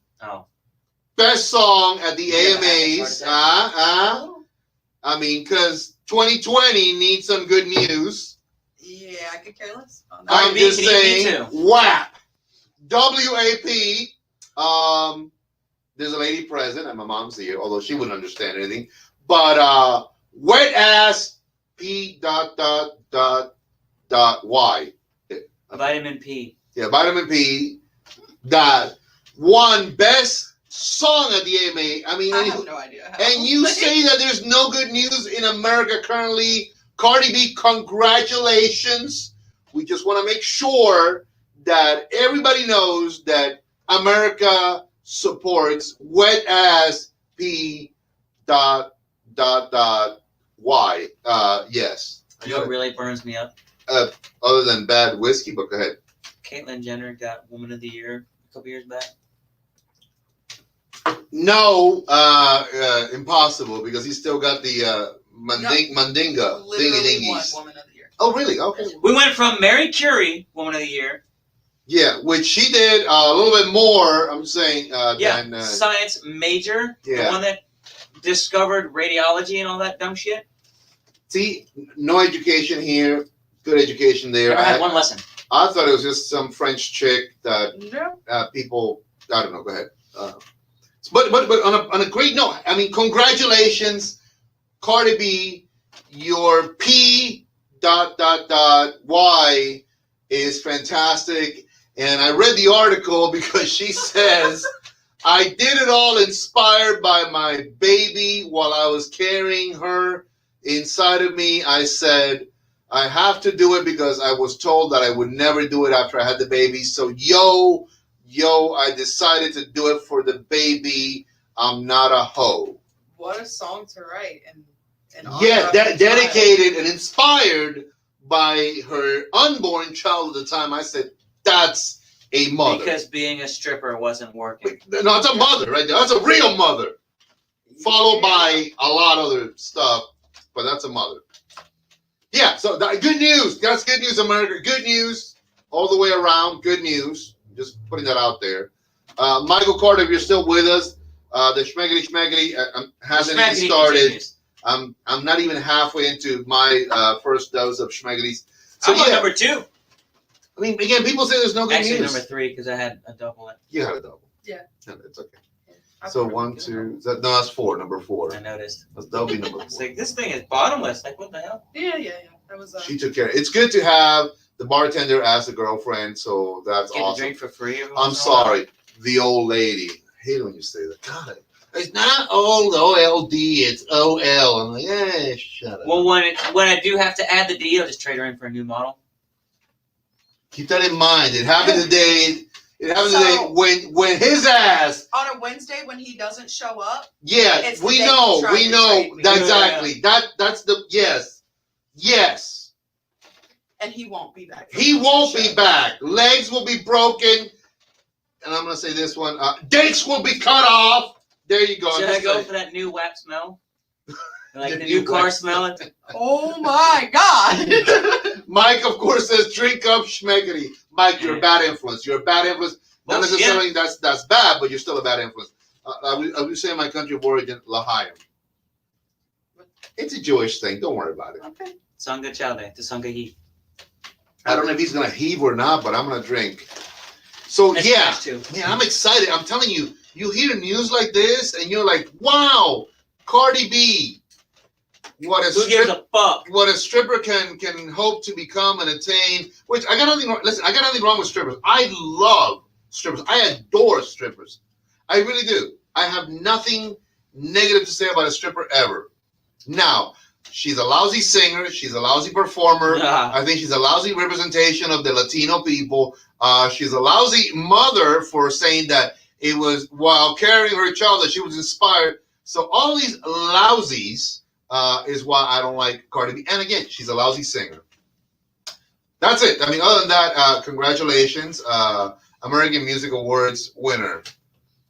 best song at the AMAs. I mean, because 2020 needs some good news. Yeah, I could care less on that. I'm just saying, WAP. WAP. There's a lady present, and my mom's here, although she wouldn't understand anything. But wet ass P dot dot dot dot Y. Vitamin P. Yeah, vitamin P. That won best song at the AMA. I mean, I have no idea. and you say that there's no good news in America currently. Cardi B, congratulations. We just want to make sure that everybody knows that America supports wet ass P dot dot dot Y. Yes. You know what really burns me up? Other than bad whiskey, but go ahead. Caitlyn Jenner got Woman of the Year a couple years back. No, impossible, because he's still got the Mandinga. Literally won Woman of the Year. Oh, really? Okay. We went from Mary Curie, Woman of the Year. Yeah, which she did a little bit more, I'm saying, than... science major. Yeah. The one that discovered radiology and all that dumb shit. See, no education here, good education there. Never had one lesson. I thought it was just some French chick that No. people, I don't know, go ahead. But on a great note, I mean, congratulations, Cardi B, your P dot dot dot Y is fantastic. And I read the article because she says, I did it all inspired by my baby while I was carrying her inside of me. I said, I have to do it because I was told that I would never do it after I had the baby. So, yo, I decided to do it for the baby. I'm not a hoe. What a song to write. And yeah, dedicated and inspired by her unborn child at the time. I said, that's a mother. Because being a stripper wasn't working. No, it's a mother right there. That's a real mother. Followed by a lot of other stuff, but that's a mother. Yeah, so good news. That's good news, America. Good news all the way around. Good news. Just putting that out there. Michael Carter, if you're still with us, the Schmeggity hasn't even started. Continues. I'm not even halfway into my first dose of Schmeggities. So I'm on number 2. I mean, again, people say there's no good news. Actually, number 3 because I had a double. You had a double. Yeah. No, it's okay. So 1, 2. That's 4. Number 4. I noticed. That'll be number 4. It's like, this thing is bottomless. Like, what the hell? Yeah. That was. She took care. It's good to have the bartender as a girlfriend, so that's Get awesome. Get a drink for free. I'm sorry, the old lady. I hate when you say that. God, it's not old OLD. It's OL. I'm like, shut up. Well, when I do have to add the D, I'll just trade her in for a new model. Keep that in mind. It happened today. When his ass on a Wednesday when he doesn't show up. Yeah, we know. Exactly. That's the yes. And he won't be back. He won't be back. Legs will be broken. And I'm gonna say this one. Dicks will be cut off. There you go. Should I go for that new WAP smell? Like the new car smell? Oh my God. Mike, of course, says drink up Schmeggity. Mike, you're a bad influence. You're a bad influence. Not necessarily that's bad, but you're still a bad influence. I would say my country of origin, L'Chaim. It's a Jewish thing. Don't worry about it. Okay. Sangha Chowde, the Sangha Heat. I don't know if he's gonna heave or not, but I'm gonna drink. So that's I'm excited. I'm telling you, you hear news like this, and you're like, "Wow, Cardi B, what a Who gives a fuck? what a stripper can hope to become and attain. Which I got nothing wrong. Listen, I got nothing wrong with strippers. I love strippers. I adore strippers. I really do. I have nothing negative to say about a stripper ever. Now, she's a lousy singer. She's a lousy performer. I think she's a lousy representation of the Latino people. She's a lousy mother for saying that it was while carrying her child that she was inspired. So all these lousies is why I don't like Cardi B. And again, she's a lousy singer. That's it. I mean, other than that, congratulations, American Music Awards winner.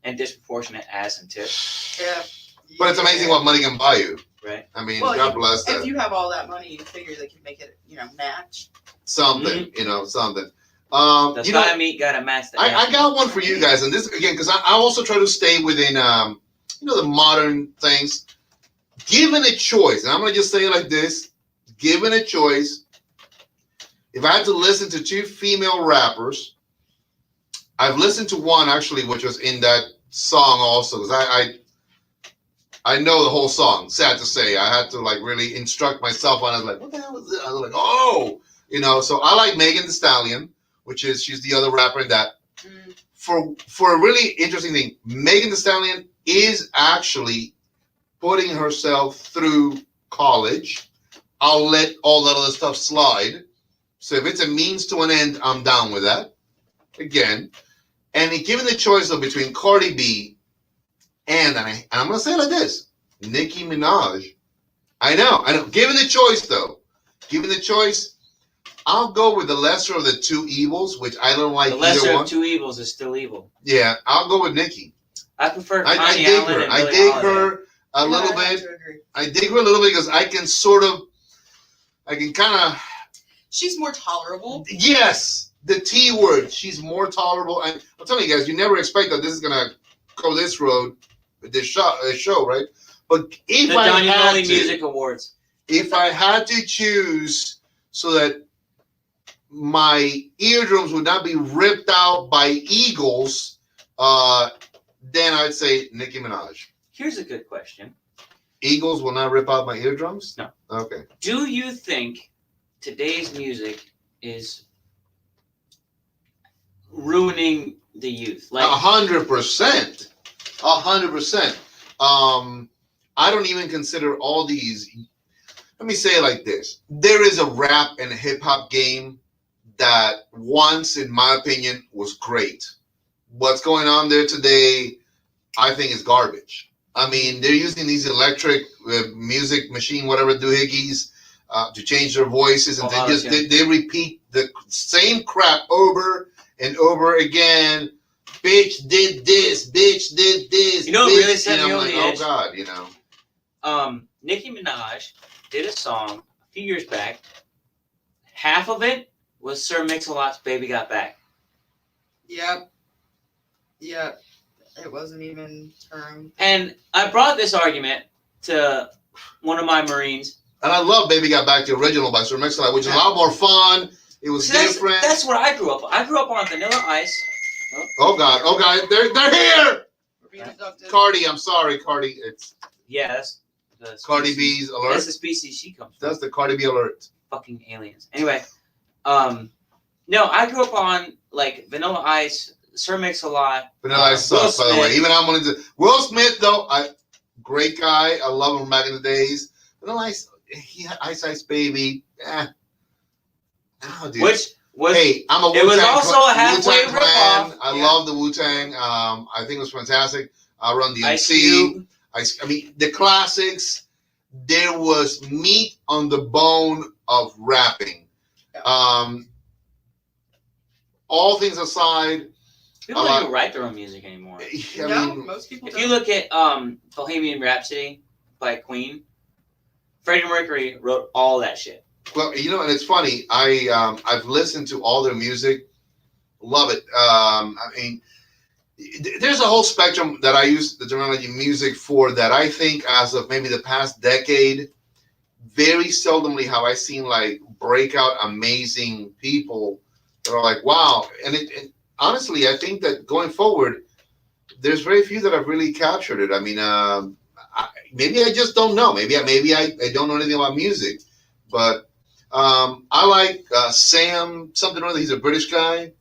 And disproportionate ass and tip. Yeah. But it's amazing what money can buy you. Right. I mean, Well, God bless that. If you have all that money, you figure they can make it, match. Something, something. The You know, thigh meat got to match the I got one for you guys, and this again because I also try to stay within the modern things. Given a choice, and I'm gonna just say it like this: given a choice, if I had to listen to two female rappers, I've listened to one actually, which was in that song also, because I know the whole song. Sad to say, I had to like really instruct myself on. I was like, what the hell is this? I was like, oh, So I like Megan Thee Stallion, she's the other rapper in that. For a really interesting thing, Megan Thee Stallion is actually putting herself through college. I'll let all that other stuff slide. So if it's a means to an end, I'm down with that. Again, and given the choice though between Cardi B and I'm gonna say it like this, Nicki Minaj. I know. Given the choice though, I'll go with the lesser of the two evils, which I don't like. The lesser either one. of two evils is still evil. Yeah, I'll go with Nicki. I prefer I Connie dig Allen her. and I Billie dig Holiday. her a little I have bit. to agree. I dig her a little bit because I can kind of. She's more tolerable. Yes, the T word. She's more tolerable. And I'm telling you guys, you never expect that this is gonna go this road with this show, right? But if The I Johnny had Molly to, Music Awards. if I had to choose so that my eardrums would not be ripped out by eagles, then I'd say Nicki Minaj. Here's a good question. Eagles will not rip out my eardrums? No. Okay. Do you think today's music is ruining the youth? Like 100%. 100%. I don't even consider all these. Let me say it like this. There is a rap and hip hop game that once, in my opinion, was great. What's going on there today, I think is garbage. I mean, they're using these electric music machine, whatever doohickeys, to change their voices, and they repeat the same crap over and over again. Bitch did this. Bitch did this. You know what really set me over the edge? Oh God, Nicki Minaj did a song a few years back. Half of it was Sir Mix-a-Lot's "Baby Got Back." Yep. It wasn't even termed. And I brought this argument to one of my Marines. And I love Baby Got Back, the original by Sir Mix-a-Lot, which is a lot more fun. It was different. That's what I grew up on. I grew up on Vanilla Ice. Oh God, they're here. We're being abducted. Cardi, I'm sorry, Cardi. It's That's the Cardi B's alert. That's the species she comes from. That's the Cardi B alert. Fucking aliens. Anyway, no, I grew up on like Vanilla Ice, Sir Mix-a-Lot. Vanilla Ice sucks, by the way. Even I'm gonna do Will Smith though. Great guy. I love him back in the days. Vanilla Ice, Ice Baby. Oh, dude. Which was I'm a Wu-Tang. it was also a halfway Wu-Tang ripoff. fan. I love the Wu-Tang. I think it was fantastic. I run the Ice MC. Cube. I mean, the classics. There was meat on the bone of rapping. All things aside, People don't even write their own music anymore. Most people If don't. you look at Bohemian Rhapsody by Queen, Freddie Mercury wrote all that shit. well, and it's funny. I've listened to all their music, love it. I mean, there's a whole spectrum that I use the terminology music for that I think as of maybe the past decade, very seldomly have I seen like breakout amazing people that are like, wow. And honestly, I think that going forward, there's very few that have really captured it. I mean, maybe I just don't know. Maybe I don't know anything about music, but I like Sam something or other. He's a British guy.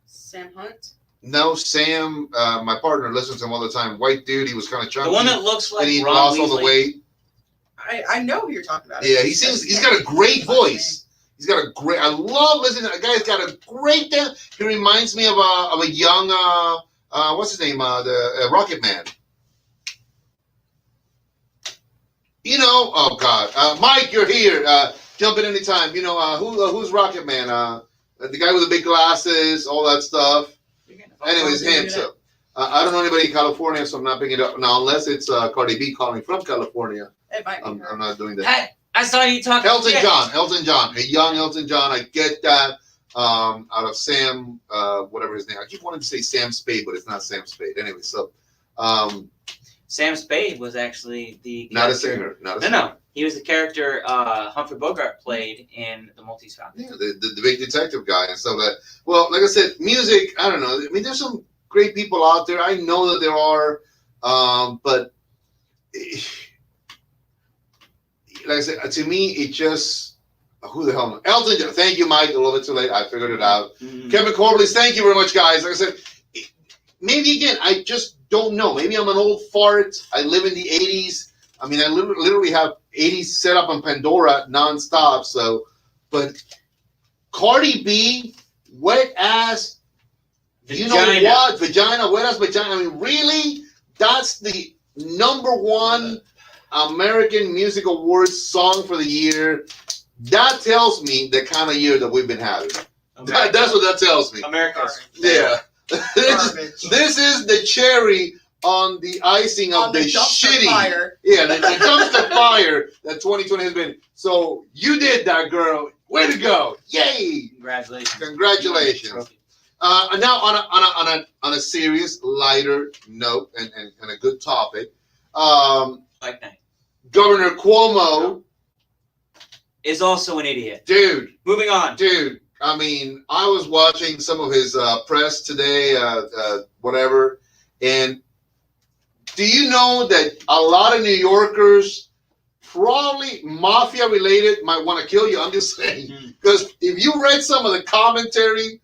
Sam Hunt. No, Sam. My partner listens to him all the time. White dude. He was kind of chunky. The one that looks like and he Ron lost Weasley. all the weight. I know who you're talking about. Yeah, he sings. He's got a great voice. He's got a great. I love listening. To that guy's got a great dance. He reminds me of a young. What's his name? The Rocket Man. You know. Oh God, Mike, you're here. Jump in anytime. You know who's Rocket Man? The guy with the big glasses, all that stuff. Anyways, him. So I don't know anybody in California, so I'm not picking it up now, unless it's Cardi B calling from California. It might be I'm not doing that. Hey, I saw you talking. Elton John, a young Elton John. I get that. Out of Sam, whatever his name. I keep wanting to say Sam Spade, but it's not Sam Spade. Anyway, so Sam Spade was actually the not a character- singer. Not a singer. No. He was the character Humphrey Bogart played in The Maltese Falcon. Yeah, the big detective guy and stuff like that. Well, like I said, music. I don't know. I mean, there's some great people out there. I know that there are, but. Like I said, to me, it just who the hell? Elton John. Thank you, Mike. A little bit too late. I figured it out. Mm-hmm. Kevin Corbliss, thank you very much, guys. Like I said, maybe again, I just don't know. Maybe I'm an old fart. I live in the '80s. I mean, I literally have '80s set up on Pandora nonstop. So, but Cardi B, wet ass. You know what? Vagina, wet ass vagina. I mean, really? That's the #1 American Music Awards song for the year. That tells me the kind of year that we've been having. That's what that tells me. America's. Yeah. This is the cherry on the icing of the shitty. Fire. Yeah, the dumpster fire that 2020 has been. So you did that, girl. Way to go. Yay. Congratulations. Now on a serious, lighter note and a good topic. Governor Cuomo is also an idiot. Dude. Moving on. Dude, I mean, I was watching some of his press today, whatever, and do you know that a lot of New Yorkers, probably mafia related, might want to kill you? I'm just saying. Because if you read some of the commentary,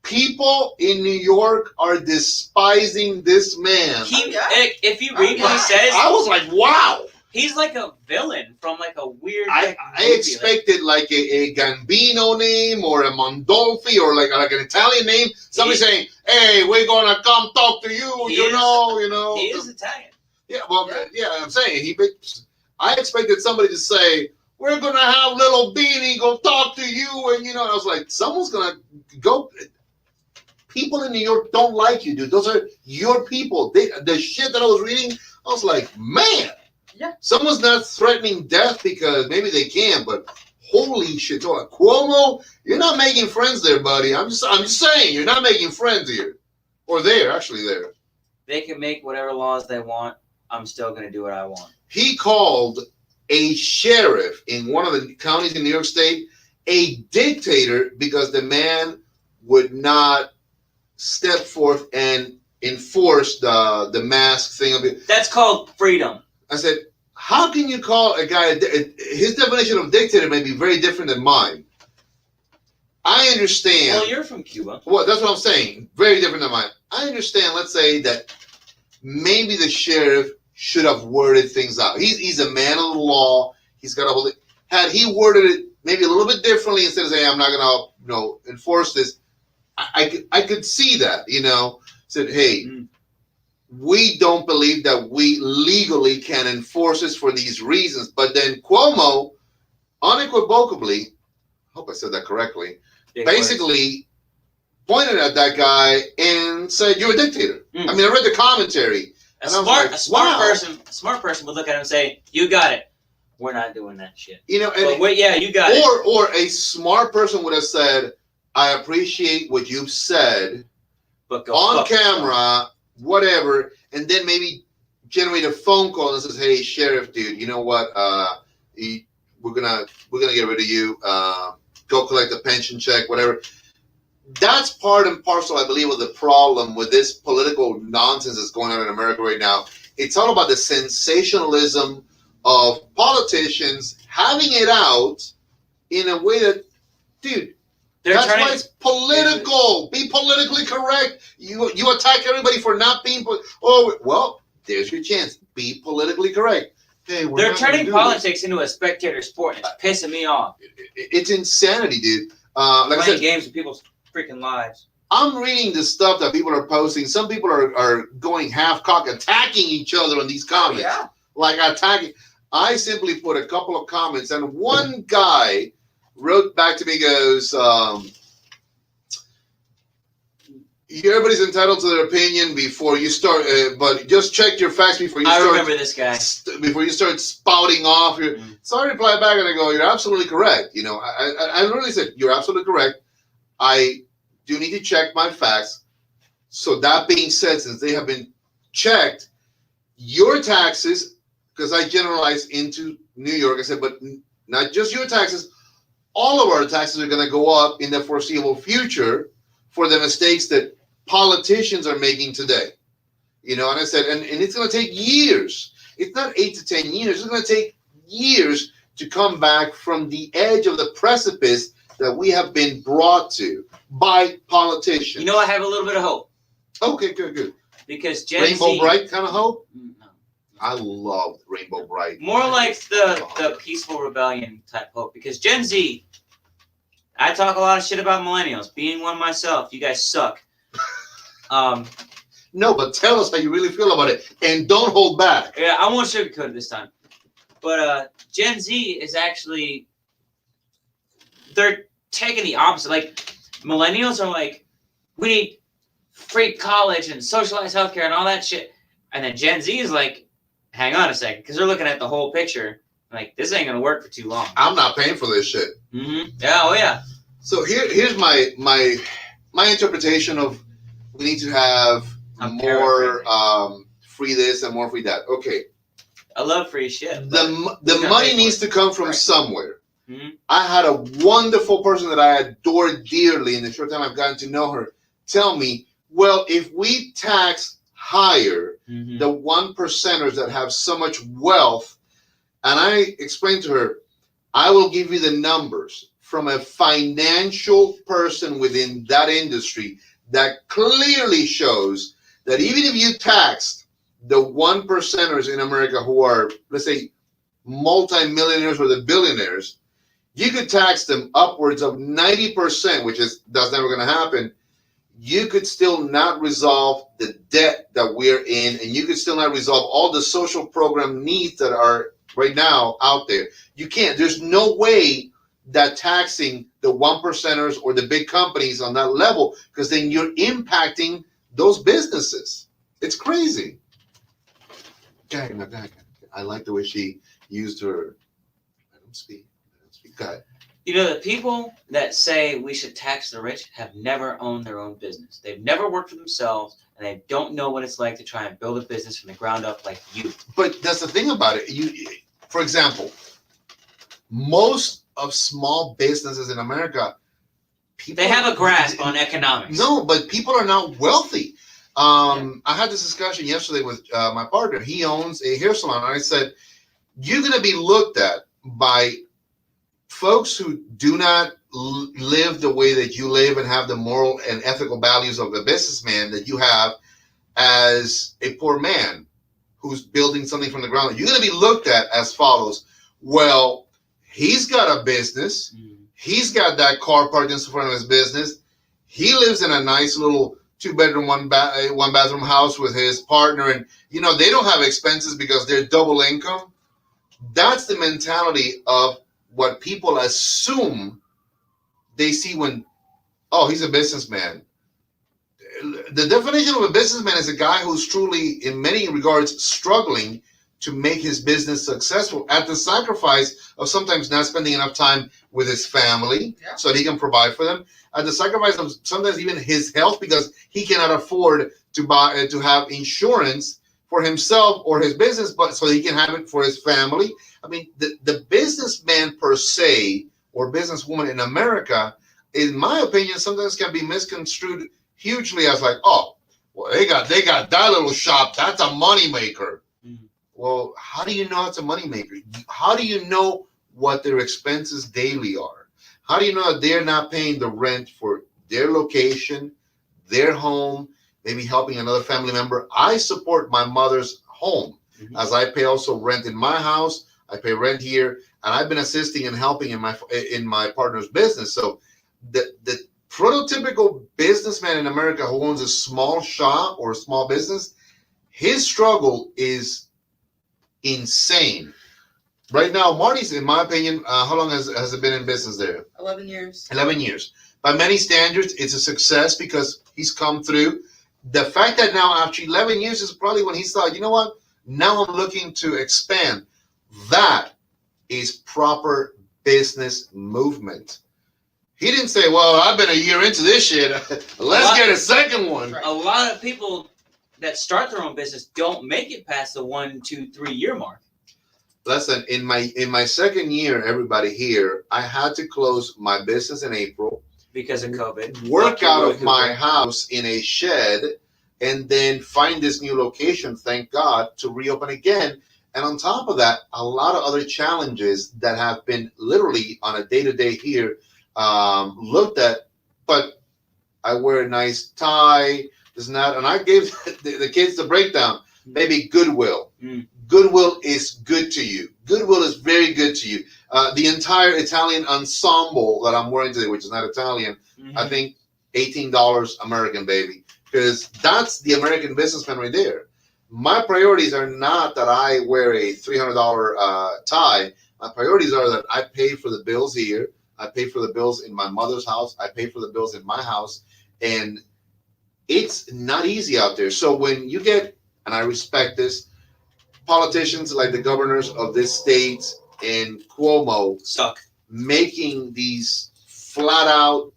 people in New York are despising this man. If you read what he says, I was like, wow. He's like a villain from like a weird. I expected like a Gambino name or a Mondolfi or like an Italian name. Somebody saying, "Hey, we're gonna come talk to you." You know. He is Italian. Yeah, well, yeah. I'm saying I expected somebody to say, "We're gonna have little Beanie go talk to you," and I was like, someone's gonna go. People in New York don't like you, dude. Those are your people. The shit that I was reading, I was like, man. Yeah. Someone's not threatening death because maybe they can, but holy shit, Cuomo, you're not making friends there, buddy. I'm just saying, you're not making friends here, or there. They can make whatever laws they want. I'm still going to do what I want. He called a sheriff in one of the counties in New York State a dictator because the man would not step forth and enforce the mask thing of it. That's called freedom. I said, how can you call a guy, his definition of dictator may be very different than mine. I understand. Well, you're from Cuba. Well, that's what I'm saying. Very different than mine. I understand, let's say, that maybe the sheriff should have worded things out. He's a man of the law. He's got to hold it. Had he worded it maybe a little bit differently instead of saying, I'm not going to enforce this, I could see that, said, hey, we don't believe that we legally can enforce this for these reasons. But then Cuomo, unequivocally, I hope I said that correctly, basically pointed at that guy and said, you're a dictator. I mean, I read the commentary. A smart person would look at him and say, you got it. We're not doing that shit. You got it. Or a smart person would have said, I appreciate what you've said, but on camera, whatever, and then maybe generate a phone call that says, "Hey, sheriff, dude, you know what? We're gonna get rid of you. Go collect a pension check, whatever." That's part and parcel, I believe, of the problem with this political nonsense that's going on in America right now. It's all about the sensationalism of politicians having it out in a way that, dude, that's why it's political. Be politically correct. You attack everybody for not being. Oh well, there's your chance. Be politically correct. Hey, they're turning politics into a spectator sport. And it's pissing me off. It's insanity, dude. Like I said, games with people's freaking lives. I'm reading the stuff that people are posting. Some people are going half-cock, attacking each other on these comments. Yeah. Like attacking. I simply put a couple of comments, and one guy wrote back to me, goes, everybody's entitled to their opinion before you start, but just check your facts before you start. I remember this guy. Before you start spouting off. So I reply back and I go, you're absolutely correct. You know, I really said, you're absolutely correct. I do need to check my facts. So that being said, since they have been checked, your taxes, because I generalized into New York, I said, but not just your taxes, all of our taxes are going to go up in the foreseeable future for the mistakes that politicians are making today. You know, and I said, and it's going to take years. It's not 8 to 10 years. It's going to take years to come back from the edge of the precipice that we have been brought to by politicians. You know, I have a little bit of hope. Okay, good. Because Gen Rainbow Z, Bright kind of hope? No. I love Rainbow Bright. More like the peaceful rebellion type hope. Because Gen Z, I talk a lot of shit about millennials. Being one myself, you guys suck. No, but tell us how you really feel about it, and don't hold back. Yeah, I won't sugarcoat it this time. But Gen Z is actually, they're taking the opposite. Like, millennials are like, we need free college and socialized healthcare and all that shit. And then Gen Z is like, hang on a second, because they're looking at the whole picture. Like, this ain't gonna work for too long. I'm not paying for this shit. Mm-hmm. Yeah, oh yeah. So here's my interpretation of, we need to have more free this and more free that. Okay. I love free shit. The money needs to come from somewhere. Mm-hmm. I had a wonderful person that I adore dearly in the short time I've gotten to know her tell me, well, if we tax higher the 1%ers that have so much wealth, and I explained to her, I will give you the numbers from a financial person within that industry that clearly shows that even if you taxed the 1%ers in America who are, let's say, multimillionaires or the billionaires, you could tax them upwards of 90%, which is that's never going to happen. You could still not resolve the debt that we're in, and you could still not resolve all the social program needs that are right now out there. You can't. There's no way that taxing the 1%ers or the big companies on that level, because then you're impacting those businesses. It's crazy. I like the way she used her. I don't speak. God. You know, the people that say we should tax the rich have never owned their own business. They've never worked for themselves, and they don't know what it's like to try and build a business from the ground up like you. But that's the thing about it. You, for example, most of small businesses in America, they have a grasp on economics. No, but people are not wealthy. I had this discussion yesterday with my partner. He owns a hair salon, and I said, you're going to be looked at by folks who do not live the way that you live and have the moral and ethical values of a businessman that you have as a poor man who's building something from the ground. You're going to be looked at as follows. Well, he's got a business. He's got that car parked in front of his business. He lives in a nice little 2-bedroom, one bathroom house with his partner. And, you know, they don't have expenses because they're double income. That's the mentality of what people assume they see when, oh, he's a businessman. The definition of a businessman is a guy who's truly, in many regards, struggling to make his business successful at the sacrifice of sometimes not spending enough time with his family so that he can provide for them, at the sacrifice of sometimes even his health because he cannot afford to have insurance for himself or his business, but so he can have it for his family. I mean, the businessman per se or businesswoman in America, in my opinion, sometimes can be misconstrued hugely as like, oh, Well, they got that little shop. That's a moneymaker. Mhm. Well, how do you know it's a moneymaker? How do you know what their expenses daily are? How do you know that they're not paying the rent for their location, their home, maybe helping another family member? I support my mother's home Mhm. as I pay also rent in my house. I pay rent here, and I've been assisting and helping in my partner's business. So the prototypical businessman in America who owns a small shop or a small business, his struggle is insane. Right now, Marty's, in my opinion, how long has it been in business there? 11 years. 11 years. By many standards, it's a success because he's come through. The fact that now, after 11 years, is probably when he thought, you know what? Now I'm looking to expand. That is proper business movement. He didn't say, well, I've been a year into this shit. Let's get a second one. A lot of people that start their own business don't make it past the 1, 2, 3 year mark. Listen, in my second year, everybody here, I had to close my business in April, because of COVID. work out of my house in a shed, and then find this new location, thank God, to reopen again. And on top of that, a lot of other challenges that have been literally on a day-to-day here looked at. But I wear a nice tie, this and that, and I gave the kids the breakdown. Maybe Goodwill. Mm. Goodwill is good to you. Goodwill is very good to you. The entire Italian ensemble that I'm wearing today, which is not Italian, Mhm. I think $18 American, baby, because that's the American businessman right there. My priorities are not that I wear a $300 tie. My priorities are that I pay for the bills here. I pay for the bills in my mother's house. I pay for the bills in my house. And it's not easy out there. So when you get, and I respect this, politicians like the governors of this state and Cuomo Suck. making these flat out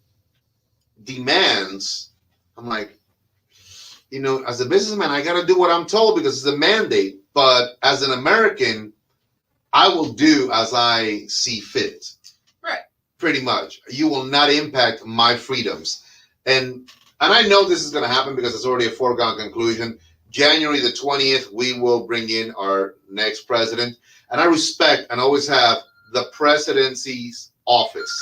demands, I'm like, you know, as a businessman, I got to do what I'm told because it's a mandate. But as an American, I will do as I see fit. Right. Pretty much. You will not impact my freedoms. And I know this is going to happen because it's already a foregone conclusion. January the 20th, we will bring in our next president. And I respect and always have the presidency's office.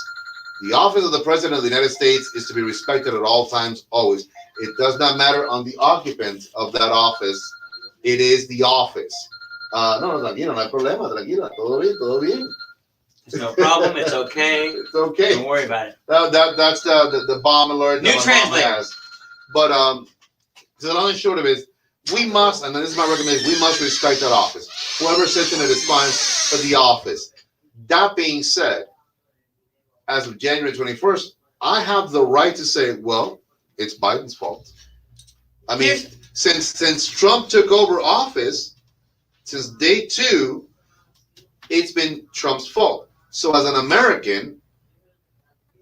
The office of the president of the United States is to be respected at all times, always. It does not matter on the occupant of that office. It is the office. No, tranquilo, no hay problema, tranquila, todo bien, todo bien. There's no problem. It's okay. It's okay. Don't worry about it. That's the bomb alert New that my mom translator. has. But the long and short of it is, we must, and this is my recommendation, we must respect that office. Whoever sits in it is fine for the office. That being said, as of January 21st, I have the right to say, well, it's Biden's fault. I mean, since Trump took over office, since day 2, it's been Trump's fault. So as an American,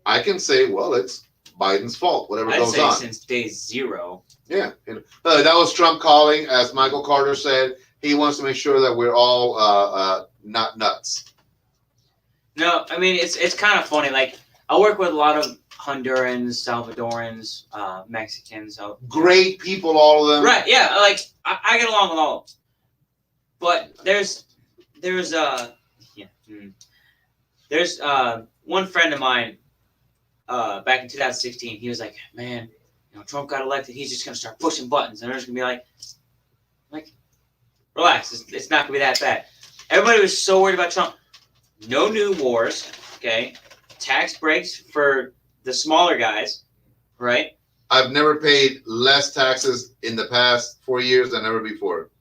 I can say, well, it's Biden's fault, whatever I'd goes say on. since day 0. Yeah. That was Trump calling, as Michael Carter said. He wants to make sure that we're all not nuts. No, I mean, it's kind of funny. Like, I work with a lot of Hondurans, Salvadorans, Mexicans. So, Great people, all of them. right, yeah, like, I get along with all of them. But there's one friend of mine back in 2016. He was like, man, you know, Trump got elected. He's just gonna start pushing buttons, and they're just gonna be like, relax. It's not gonna be that bad. Everybody was so worried about Trump. No new wars. Okay, tax breaks for the smaller guys, right? I've never paid less taxes in the past 4 years than ever before.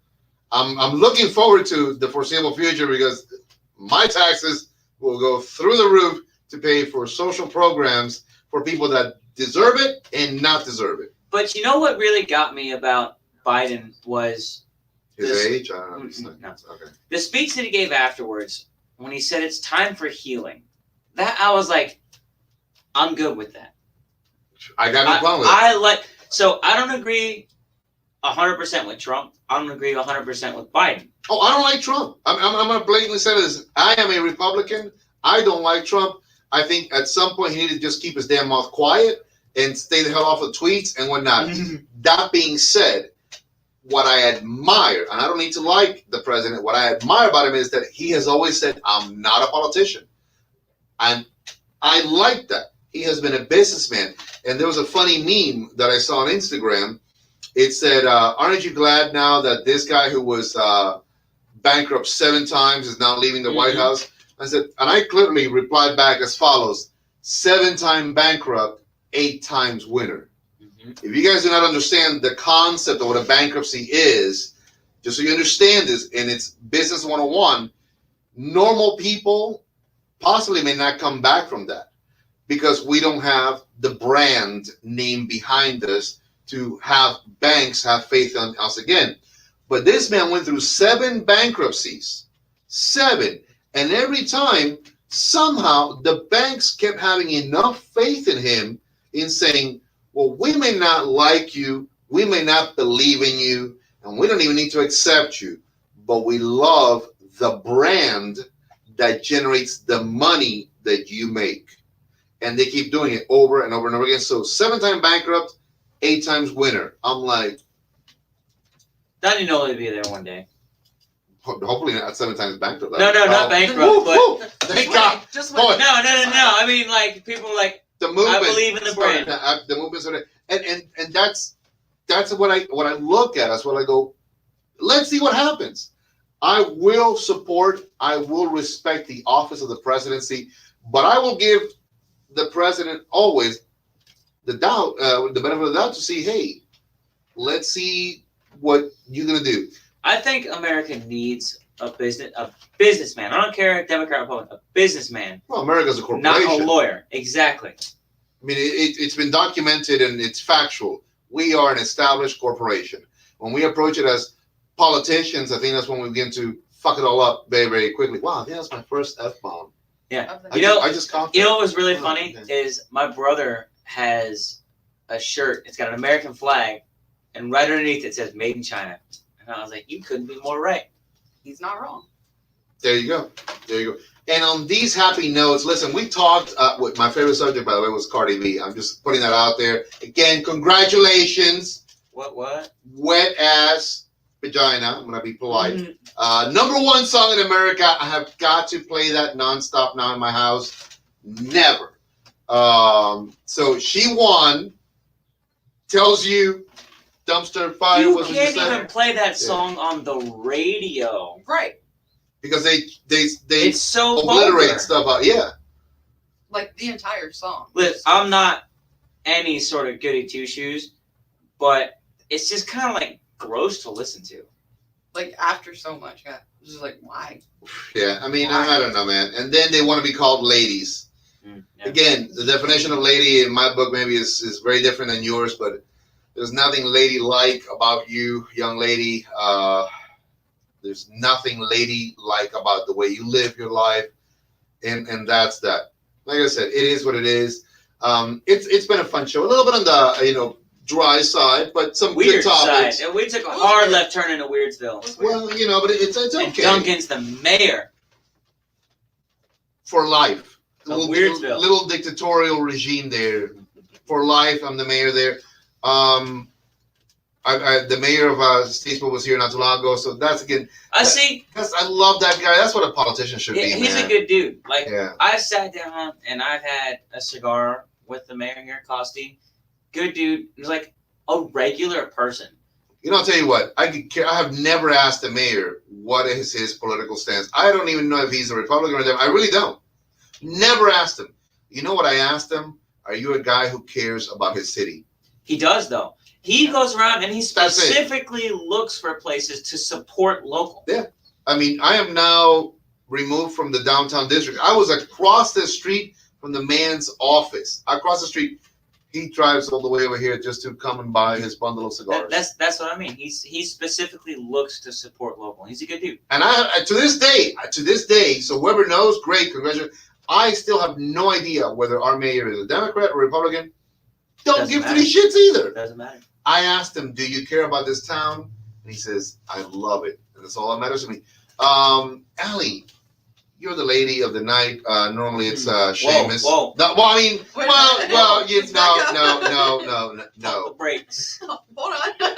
I'm looking forward to the foreseeable future because my taxes will go through the roof to pay for social programs for people that deserve it and not deserve it. But you know what really got me about Biden was His age? I don't know. No. Okay. the speech that he gave afterwards when he said it's time for healing. That I was like, I'm good with that. I got no problem with it. So I don't agree 100% with Trump. I don't agree 100% with Biden. Oh, I don't like Trump. I'm going to blatantly say this. I am a Republican. I don't like Trump. I think at some point he needed to just keep his damn mouth quiet and stay the hell off of tweets and whatnot. That being said, what I admire, and I don't need to like the president, what I admire about him is that he has always said, I'm not a politician. And I like that. He has been a businessman. And there was a funny meme that I saw on Instagram. It said, aren't you glad now that this guy who was bankrupt 7 times is now leaving the White House? I said, and I clearly replied back as follows: 7-time bankrupt, 8 times winner. If you guys do not understand the concept of what a bankruptcy is, just so you understand this, and it's business 101, normal people possibly may not come back from that because we don't have the brand name behind us to have banks have faith in us again. But this man went through 7 bankruptcies. 7. And every time, somehow, the banks kept having enough faith in him in saying, well, we may not like you, we may not believe in you, and we don't even need to accept you, but we love the brand that generates the money that you make. And they keep doing it over and over and over again. So 7-time bankrupt, 8 times winner. I'm like, Donnie Nolan will be there one day. hopefully not 7 times bankrupt. No, not bankrupt, but Thank God. Just Boy. wait. no. I mean, like people are like, The movement. I believe in the brand. The movement started, and that's what I look at. That's what I go. Let's see what happens. I will support. I will respect the office of the presidency, but I will give the president always the benefit of the doubt to see. Hey, let's see what you're gonna do. I think America needs a businessman. I don't care, Democrat or Republican, a businessman, Well, America's a corporation. not a lawyer. Exactly. I mean, it's been documented and it's factual. We are an established corporation. When we approach it as politicians, I think that's when we begin to fuck it all up very, very quickly. Wow, I think that's my first F-bomb. Yeah. I just caught that. You know what was really funny is my brother has a shirt. It's got an American flag, and right underneath it says "Made in China." And I was like, "You couldn't be more right." He's not wrong. There you go. There you go. And on these happy notes, listen, we talked with my favorite subject, by the way, was Cardi B. I'm just putting that out there. Again, congratulations. What? Wet ass vagina. I'm going to be polite. Mm-hmm. Number 1 song in America. I have got to play that nonstop now in my house. Never. So she won. Tells you dumpster fire You was what can't you said. even play that song on the radio. Right. Because they It's so obliterate vulgar. stuff out. Yeah. Like the entire song. Listen, I'm not any sort of goody two shoes, but it's just kind of like gross to listen to. Like after so much. Yeah. It's just like, why? Yeah. I mean, I don't know, man. And then they want to be called ladies. Yeah. Again, the definition of lady in my book maybe is very different than yours, but there's nothing lady-like about you, young lady. There's nothing lady-like about the way you live your life, and that's that. Like I said, it is what it is. It's been a fun show. A little bit on the dry side, but some Weird good topics. side. And we took a hard left turn into Weirdsville. Well, but it's And okay Duncan's the mayor for life. of Weirdsville. Little dictatorial regime there for life. I'm the mayor there. The mayor of Statesboro was here not too long ago, so that's again. I see. I love that guy. That's what a politician should be. He's man. a good dude. Like Yeah. I sat down and I've had a cigar with the mayor here, Costi. Good dude. He's like a regular person. You know, I'll tell you what. I have never asked the mayor what is his political stance. I don't even know if he's a Republican or a Democrat. I really don't. Never asked him. You know what I asked him? Are you a guy who cares about his city? He does though. He goes around and he That's it. specifically looks for places to support local. Yeah. I mean, I am now removed from the downtown district. I was across the street from the man's office. Across the street. He drives all the way over here just to come and buy his bundle of cigars. That's what I mean. He specifically looks to support local. He's a good dude. And I to this day, so whoever knows, great, congratulations. I still have no idea whether our mayor is a Democrat or Republican. Don't Doesn't give matter. 3 shits either. Doesn't matter. I asked him, "Do you care about this town?" And he says, "I love it, and that's all that matters to me." Allie, you're the lady of the night. Normally it's Seamus. Whoa. No, well, I mean, Wait a well, minute. well, you Let's back no, up. Pump no. the brakes. Hold on.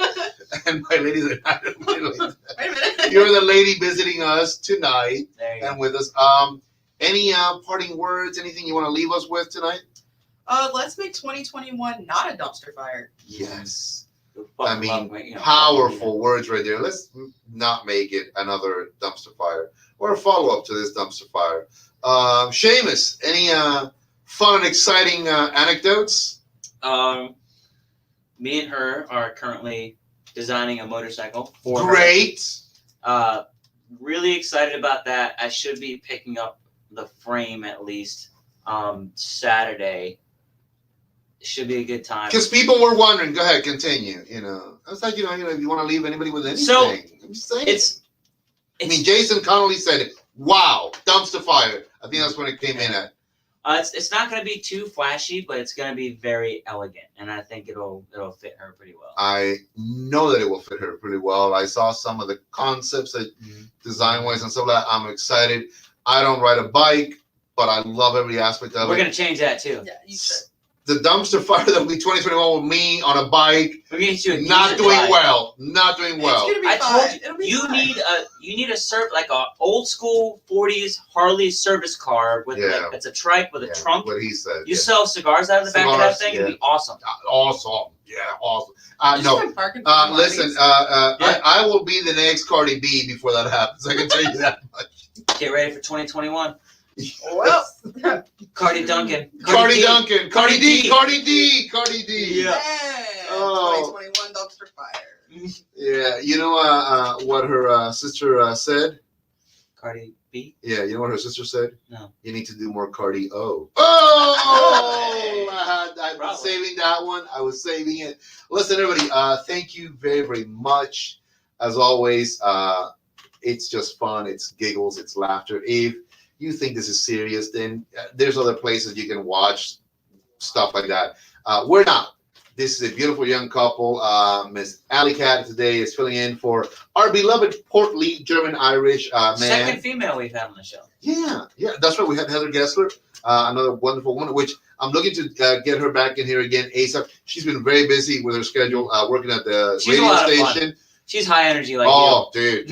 And my lady of the night. Wait a minute. You're the lady visiting us tonight There you go. and with us. Any parting words? Anything you want to leave us with tonight? Let's make 2021 not a dumpster fire. Yes. Fuck I mean, love, you know, powerful words right there. Let's not make it another dumpster fire or a follow-up to this dumpster fire. Seamus, any fun and exciting anecdotes? Me and her are currently designing a motorcycle for her. Great. Really excited about that. I should be picking up the frame at least Saturday. Should be a good time. Because people were wondering. Go ahead, continue. You know, I was like, you know, if you want to leave anybody with anything, So, I'm just saying. I mean, Jason Connolly said, "Wow, dumpster fire." I think that's when it came in at. It's not going to be too flashy, but it's going to be very elegant, and I think it'll fit her pretty well. I know that it will fit her pretty well. I saw some of the concepts that design-wise and stuff like that. I'm excited. I don't ride a bike, but I love every aspect of We're it. going to change that too. Yeah, you should. The dumpster fire that will be 2021 with me on a bike, We're going to do a not decent doing ride. well. Not doing well. It's gonna be I fine. told It'll be you fine. you need a old school 40s Harley service car with Yeah. it's a trike with a Yeah, trunk. what he said. You yeah. sell cigars out of the back of that Cigars, thing, yeah. it'd be awesome. Awesome. Yeah, awesome. Just No, like parking for listen, Pilates. I will be the next Cardi B before that happens. I can tell you that much. Get ready for 2021. Well, Cardi Duncan. Cardi D. Duncan. Cardi D. Cardi D. Cardi D. Yeah. Oh. 2021 dumpster fire. Yeah. You know what her sister said? Cardi B. Yeah. You know what her sister said? No. You need to do more Cardi O. Hey. I've been Bravo. saving that one. I was saving it. Listen, everybody. Thank you very, very much. As always, it's just fun. It's giggles. It's laughter. If you think this is serious, then there's other places you can watch stuff like that. We're not. This is a beautiful young couple. Miss Alley Cat today is filling in for our beloved portly German-Irish man. Second female we've had on the show. Yeah, that's right. We had Heather Gessler, another wonderful woman, which I'm looking to get her back in here again ASAP. She's been very busy with her schedule, working at the She's a radio lot of fun. station. She's high energy like Dude.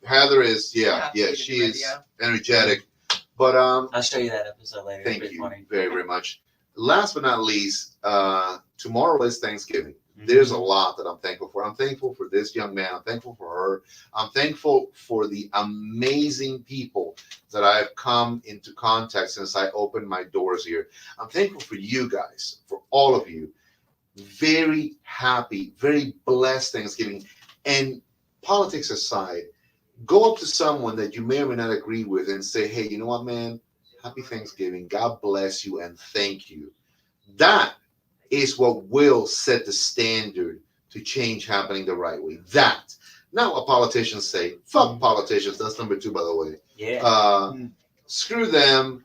Heather is, yeah, she is energetic. But I'll show you that episode later. thank It's pretty you funny. very, very much. Last but not least, tomorrow is Thanksgiving. There's a lot that I'm thankful for. I'm thankful for this young man. I'm thankful for her. I'm thankful for the amazing people that I've come into contact since I opened my doors here. I'm thankful for you guys, for all of you. Very happy, very blessed Thanksgiving. And politics aside, go up to someone that you may or may not agree with and say, hey, you know what, man? Happy Thanksgiving. God bless you and thank you. That is what will set the standard to change happening the right way. That. Not what politicians say. Fuck politicians. That's number 2, by the way. Yeah. Screw them.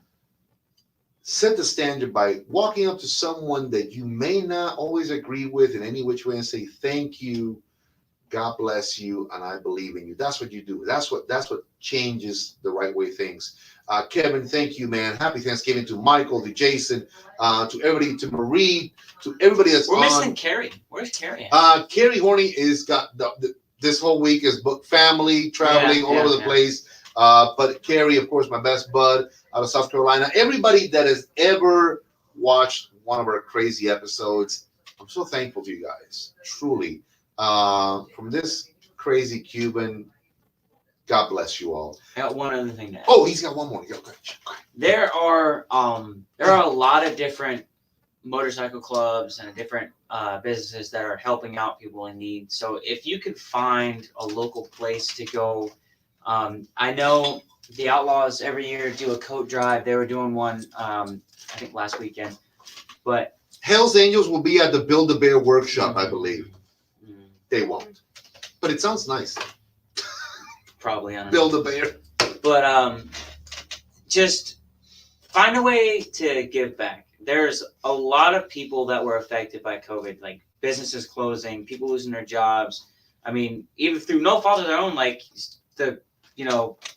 Set the standard by walking up to someone that you may not always agree with in any which way and say, thank you. God bless you, and I believe in you. That's what you do. That's what changes the right way things. Kevin, thank you, man. Happy Thanksgiving to Michael, to Jason, to everybody, to Marie, to everybody that's We're on. missing Carrie. Where's Carrie at? Carrie Horney is got this whole week is booked family, traveling all over the place. But Carrie, of course, my best bud out of South Carolina. Everybody that has ever watched one of our crazy episodes, I'm so thankful to you guys. Truly. From this crazy Cuban, God bless you all. I got one other thing to add. Oh, he's got one more. Okay. There are a lot of different motorcycle clubs and different businesses that are helping out people in need. So if you could find a local place to go, I know the Outlaws every year do a coat drive. They were doing one, I think last weekend, but Hell's Angels will be at the Build-A-Bear workshop, I believe. They won't, but it sounds nice. Probably, I don't know. Build-A-Bear. But just find a way to give back. There's a lot of people that were affected by COVID, like businesses closing, people losing their jobs. I mean, even through no fault of their own, like the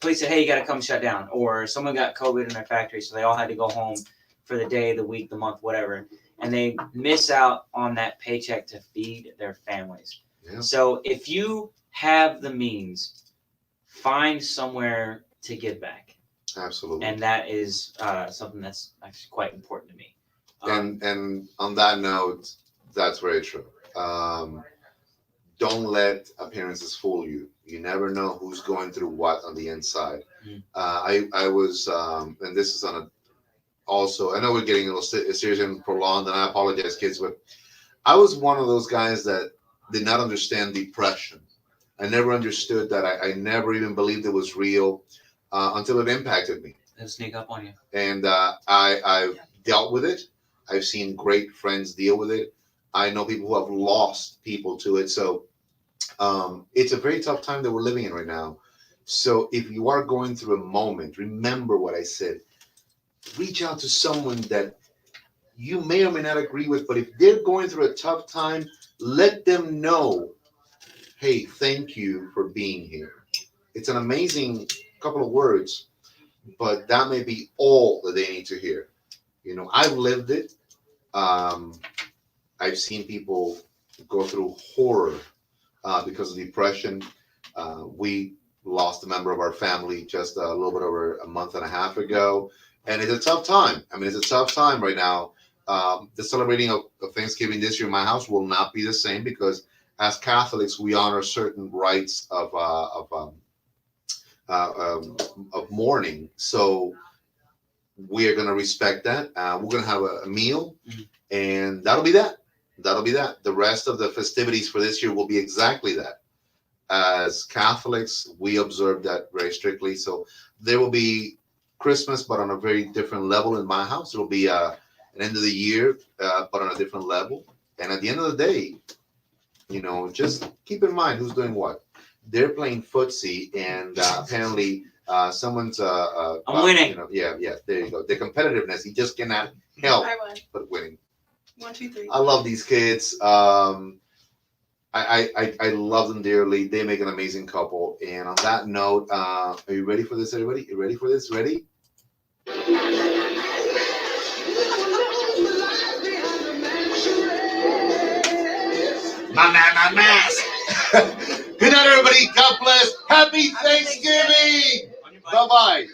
police said, hey, you got to come shut down, or someone got COVID in their factory, so they all had to go home for the day, the week, the month, whatever, and they miss out on that paycheck to feed their families. Yeah. So if you have the means, find somewhere to give back. Absolutely. And that is something that's actually quite important to me. And on that note, that's very true. Don't let appearances fool you. You never know who's going through what on the inside. I was, and this is on a, also, I know we're getting a little serious and prolonged, and I apologize, kids, but I was one of those guys that did not understand depression. I never understood that. I never even believed it was real until it impacted me. It'll sneak up on you. And I've dealt with it. I've seen great friends deal with it. I know people who have lost people to it. So it's a very tough time that we're living in right now. So if you are going through a moment, remember what I said. Reach out to someone that you may or may not agree with, but if they're going through a tough time, let them know, hey, thank you for being here. It's an amazing couple of words, but that may be all that they need to hear. I've lived it. I've seen people go through horror because of depression. We lost a member of our family just a little bit over a month and a half ago, and it's a tough time. I mean, it's a tough time right now. The celebrating of Thanksgiving this year in my house will not be the same because as Catholics, we honor certain rites of mourning. So we are going to respect that. We're going to have a meal, and that'll be that. That'll be that. The rest of the festivities for this year will be exactly that. As Catholics, we observe that very strictly. So there will be Christmas, but on a very different level in my house. It'll be an end of the year, but on a different level. And at the end of the day, just keep in mind who's doing what. They're playing footsie, and apparently someone's I'm winning. Yeah, there you go. The competitiveness, you just cannot help I won. but winning. 1, 2, 3. I love these kids. I love them dearly. They make an amazing couple. And on that note, are you ready for this, everybody? You ready for this? Ready? My mask. Good night, everybody. God bless. Happy Thanksgiving. Bye-bye.